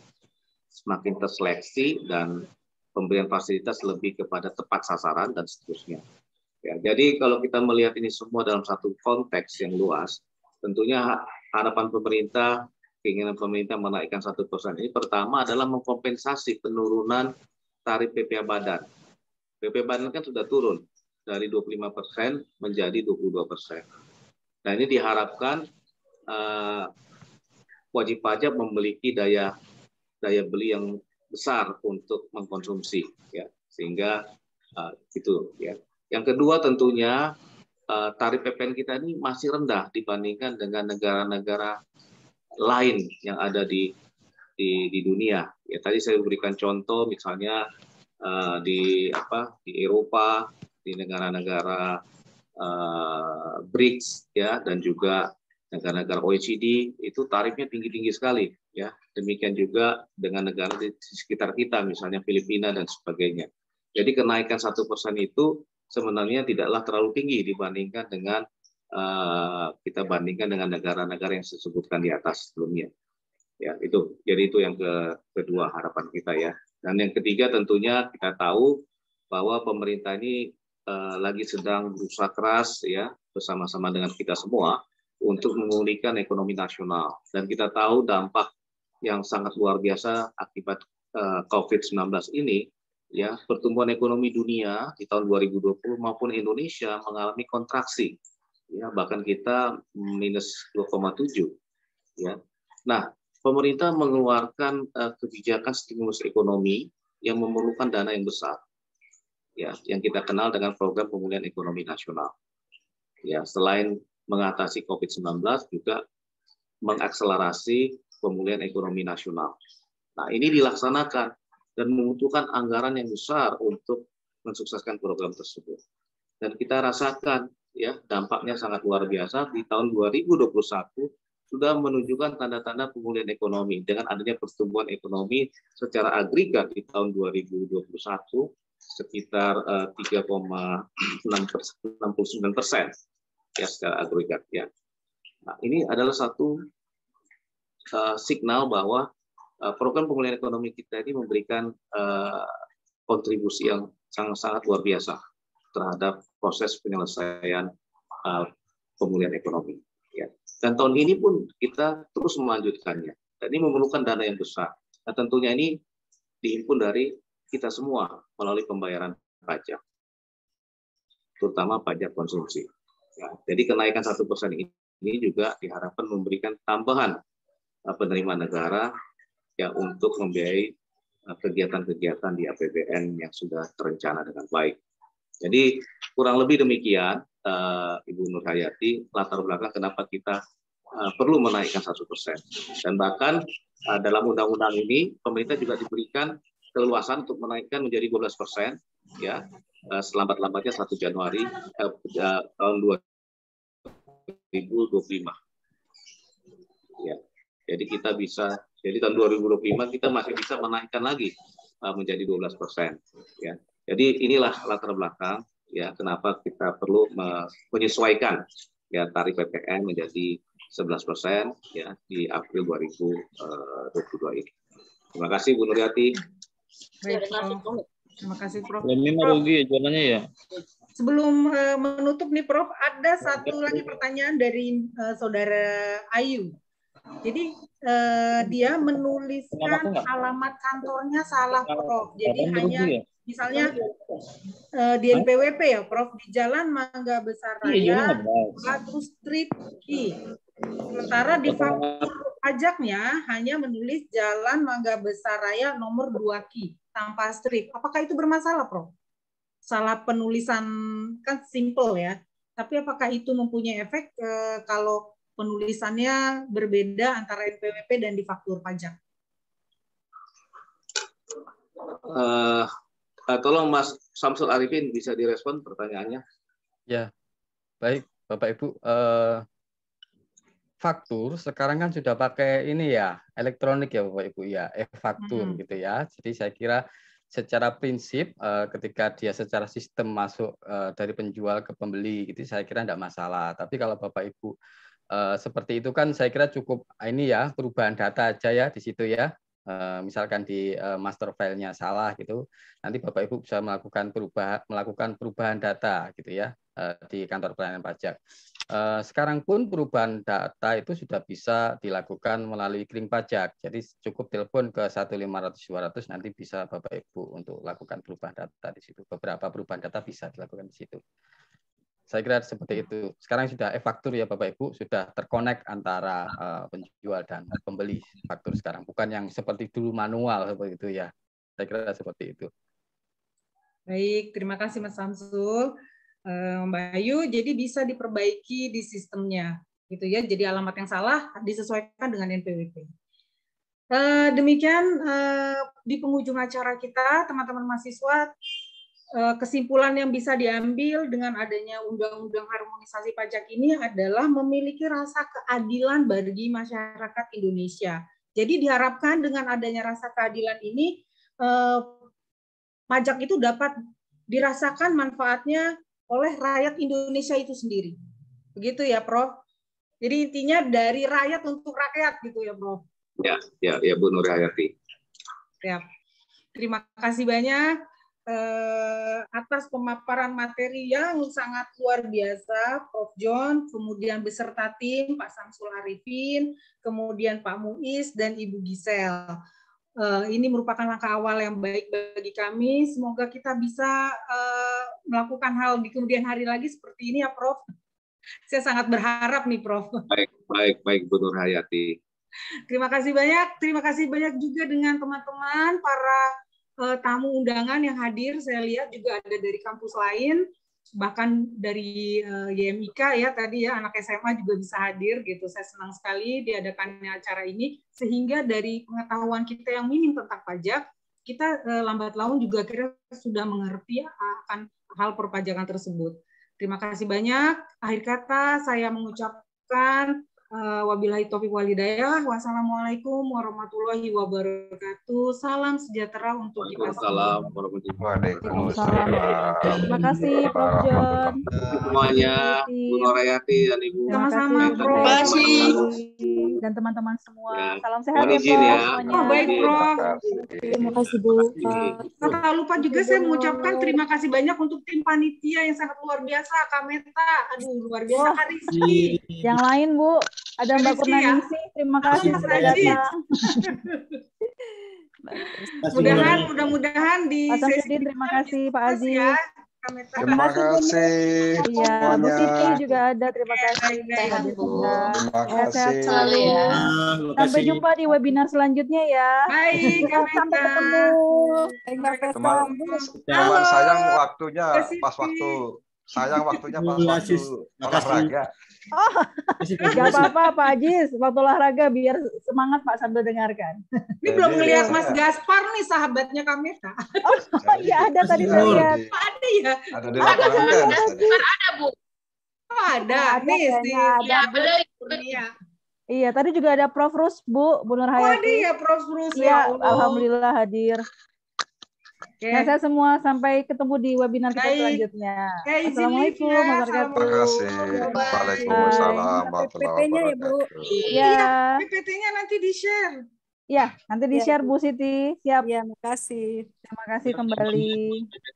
semakin terseleksi dan pemberian fasilitas lebih kepada tepat sasaran dan seterusnya. Ya, jadi kalau kita melihat ini semua dalam satu konteks yang luas, tentunya harapan pemerintah, keinginan pemerintah menaikkan 1% ini pertama adalah mengkompensasi penurunan tarif PPh badan. PPh badan kan sudah turun dari 25% menjadi 22%. Nah ini diharapkan wajib pajak memiliki daya beli yang besar untuk mengkonsumsi, ya sehingga itu ya. Yang kedua tentunya tarif PPN kita ini masih rendah dibandingkan dengan negara-negara lain yang ada di dunia. Ya tadi saya berikan contoh misalnya di Eropa, di negara-negara BRICS ya dan juga negara-negara OECD itu tarifnya tinggi-tinggi sekali ya. Demikian juga dengan negara di sekitar kita misalnya Filipina dan sebagainya. Jadi kenaikan 1% itu sebenarnya tidaklah terlalu tinggi dibandingkan dengan kita bandingkan dengan negara-negara yang saya sebutkan di atas sebelumnya. Ya, itu. Jadi itu yang kedua harapan kita ya. Dan yang ketiga tentunya kita tahu bahwa pemerintah ini lagi sedang berusaha keras ya bersama-sama dengan kita semua untuk memulihkan ekonomi nasional. Dan kita tahu dampak yang sangat luar biasa akibat COVID-19 ini, ya pertumbuhan ekonomi dunia di tahun 2020 maupun Indonesia mengalami kontraksi, ya bahkan kita minus 2,7, ya. Nah, pemerintah mengeluarkan kebijakan stimulus ekonomi yang memerlukan dana yang besar, ya, yang kita kenal dengan program pemulihan ekonomi nasional. Ya, selain mengatasi COVID-19 juga mengakselerasi pemulihan ekonomi nasional. Nah, ini dilaksanakan dan membutuhkan anggaran yang besar untuk mensukseskan program tersebut. Dan kita rasakan ya dampaknya sangat luar biasa. Di tahun 2021 sudah menunjukkan tanda-tanda pemulihan ekonomi dengan adanya pertumbuhan ekonomi secara agregat di tahun 2021 sekitar 3,69% ya secara agregat ya. Nah, ini adalah satu signal bahwa program pemulihan ekonomi kita ini memberikan kontribusi yang sangat-sangat luar biasa terhadap proses penyelesaian pemulihan ekonomi. Ya. Dan tahun ini pun kita terus melanjutkannya. Dan ini memerlukan dana yang besar. Nah, tentunya ini dihimpun dari kita semua melalui pembayaran pajak, terutama pajak konsumsi. Ya. Jadi kenaikan 1% ini juga diharapkan memberikan tambahan penerimaan negara ya untuk membiayai kegiatan-kegiatan di APBN yang sudah terencana dengan baik. Jadi kurang lebih demikian, Ibu Nur Hayati, latar belakang kenapa kita perlu menaikkan 1%. Dan bahkan dalam undang-undang ini, pemerintah juga diberikan keleluasan untuk menaikkan menjadi 12%, ya, selambat-lambatnya 1 Januari tahun 2025. Ya, jadi kita bisa, jadi tahun 2025 kita masih bisa menaikkan lagi menjadi 12%. Ya. Jadi inilah latar belakang ya kenapa kita perlu menyesuaikan ya tarif PPN menjadi 11% ya di April 2022 ini. Terima kasih Bu Nuryati. Baik, Prof. Terima kasih Prof. Ini rugi jalannya ya. Sebelum menutup nih Prof, ada satu lagi pertanyaan dari Saudara Ayu. Jadi dia menuliskan alamat kantornya salah Prof. Jadi hanya misalnya di NPWP ya Prof, di Jalan Mangga Besar Raya, Batu Strip Ki. Sementara di faktur pajaknya hanya menulis Jalan Mangga Besar Raya nomor 2 Ki tanpa strip. Apakah itu bermasalah Prof? Salah penulisan kan simple ya. Tapi apakah itu mempunyai efek kalau penulisannya berbeda antara NPWP dan di faktur pajak? Tolong Mas Samsul Arifin bisa direspon pertanyaannya. Ya, baik Bapak Ibu. Faktur sekarang kan sudah pakai ini ya, elektronik ya Bapak Ibu ya, e-faktur gitu ya. Jadi saya kira secara prinsip ketika dia secara sistem masuk dari penjual ke pembeli gitu, saya kira tidak masalah. Tapi kalau Bapak Ibu seperti itu kan saya kira cukup ini ya, perubahan data aja ya di situ ya. Misalkan di master file-nya salah gitu, nanti Bapak Ibu bisa melakukan perubahan data gitu ya di kantor pelayanan pajak. Sekarang pun perubahan data itu sudah bisa dilakukan melalui kering pajak. Jadi cukup telepon ke 1.500.200 nanti bisa Bapak Ibu untuk lakukan perubahan data di situ. Beberapa perubahan data bisa dilakukan di situ. Saya kira seperti itu. Sekarang sudah e-faktur ya Bapak Ibu, sudah terkonek antara penjual dan pembeli faktur sekarang. Bukan yang seperti dulu manual seperti itu ya. Saya kira seperti itu. Baik, terima kasih Mas Samsul. Mbak Ayu, jadi bisa diperbaiki di sistemnya, gitu ya. Jadi alamat yang salah disesuaikan dengan NPWP. Demikian di penghujung acara kita, teman-teman mahasiswa. Kesimpulan yang bisa diambil dengan adanya undang-undang harmonisasi pajak ini adalah memiliki rasa keadilan bagi masyarakat Indonesia. Jadi diharapkan dengan adanya rasa keadilan ini, pajak itu dapat dirasakan manfaatnya oleh rakyat Indonesia itu sendiri. Begitu ya, Prof? Jadi intinya dari rakyat untuk rakyat gitu ya, Prof? Ya Bu Nur Hayati. Ya. Terima kasih banyak atas pemaparan materi yang sangat luar biasa, Prof. John, kemudian beserta tim, Pak Samsul Arifin, kemudian Pak Muiz, dan Ibu Gisel. Ini merupakan langkah awal yang baik bagi kami. Semoga kita bisa melakukan hal di kemudian hari lagi seperti ini ya, Prof. Saya sangat berharap nih, Prof. Baik, Bu Nur Hayati. Terima kasih banyak juga dengan teman-teman para tamu undangan yang hadir. Saya lihat juga ada dari kampus lain. bahkan dari YMIK ya tadi ya, anak SMA juga bisa hadir gitu. Saya senang sekali diadakannya acara ini, sehingga dari pengetahuan kita yang minim tentang pajak, kita lambat laun juga kira sudah mengerti akan hal perpajakan tersebut. Terima kasih banyak. Akhir kata saya mengucapkan wabillahi taufiq walhidayah. Wassalamualaikum warahmatullahi wabarakatuh. Salam sejahtera untuk kita semua. Waalaikumsalam. Terima kasih Prof. John. Semuanya, Bu Norayati dan Ibu. Sama-sama, Prof. Terima kasih. Dan teman-teman semua. Salam sehat ya, Prof. Semuanya. Oh, baik, Prof. Terima kasih, Bu. Tak lupa juga saya mengucapkan terima kasih banyak untuk tim panitia yang sangat luar biasa, Kak Meta. Aduh, luar biasa, Kak Rizky. Yang lain, Bu. Ada Mbak Kurnaningsih. Terima kasih sudah datang. Mudah-mudahan di Pak Samsudin, terima kasih Pak Aziz. Ya. Terima kasih. Iya, Bu Siti juga ada. Terima kasih. Terima kasih. Selalu ya. Sampai jumpa di webinar selanjutnya ya. Baik, sampai ketemu. Cuman sayang waktunya pas waktu olahraga. Oh, nggak apa-apa Pak Aziz, waktu olahraga biar semangat Pak sambil dengarkan. Ini belum ngelihat Mas Gaspar nih, sahabatnya Kameta. Oh iya, ada tadi saya lihat. Ada ya? Ada di lapangan. Ada, Bu. Oh, ada. Nih sih. Ya, iya, tadi juga ada Prof. Rus, Bu Nur Hayati. Oh, ada ya Prof. Rus. Iya, alhamdulillah hadir. Okay. Nah, saya semua sampai ketemu di webinar kita selanjutnya. Assalamualaikum warahmatullahi wabarakatuh. Terima kasih. Waalaikumsalam warahmatullahi wabarakatuh. Iya. PPT-nya nanti di-share. Ya, nanti di-share Bu Siti. Siap. Ya, makasih. Terima kasih kembali.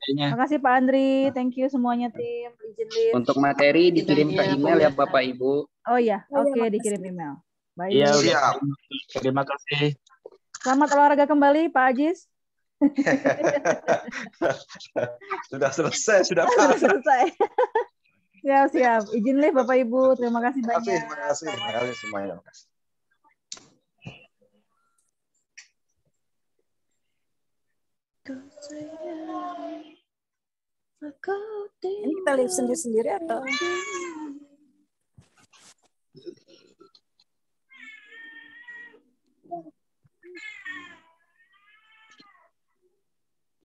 Terima kasih Pak Andri. Thank you semuanya tim. Untuk materi dikirim ke email ya Bapak Ibu. Oh iya, oke, dikirim email. Baik. Iya, siap. Terima kasih. Selamat olahraga kembali Pak Aziz. Sudah selesai. Sudah selesai. Siap. Izin live Bapak Ibu. Terima kasih banyak. Terima kasih semuanya. Ini kita live sendiri-sendiri atau?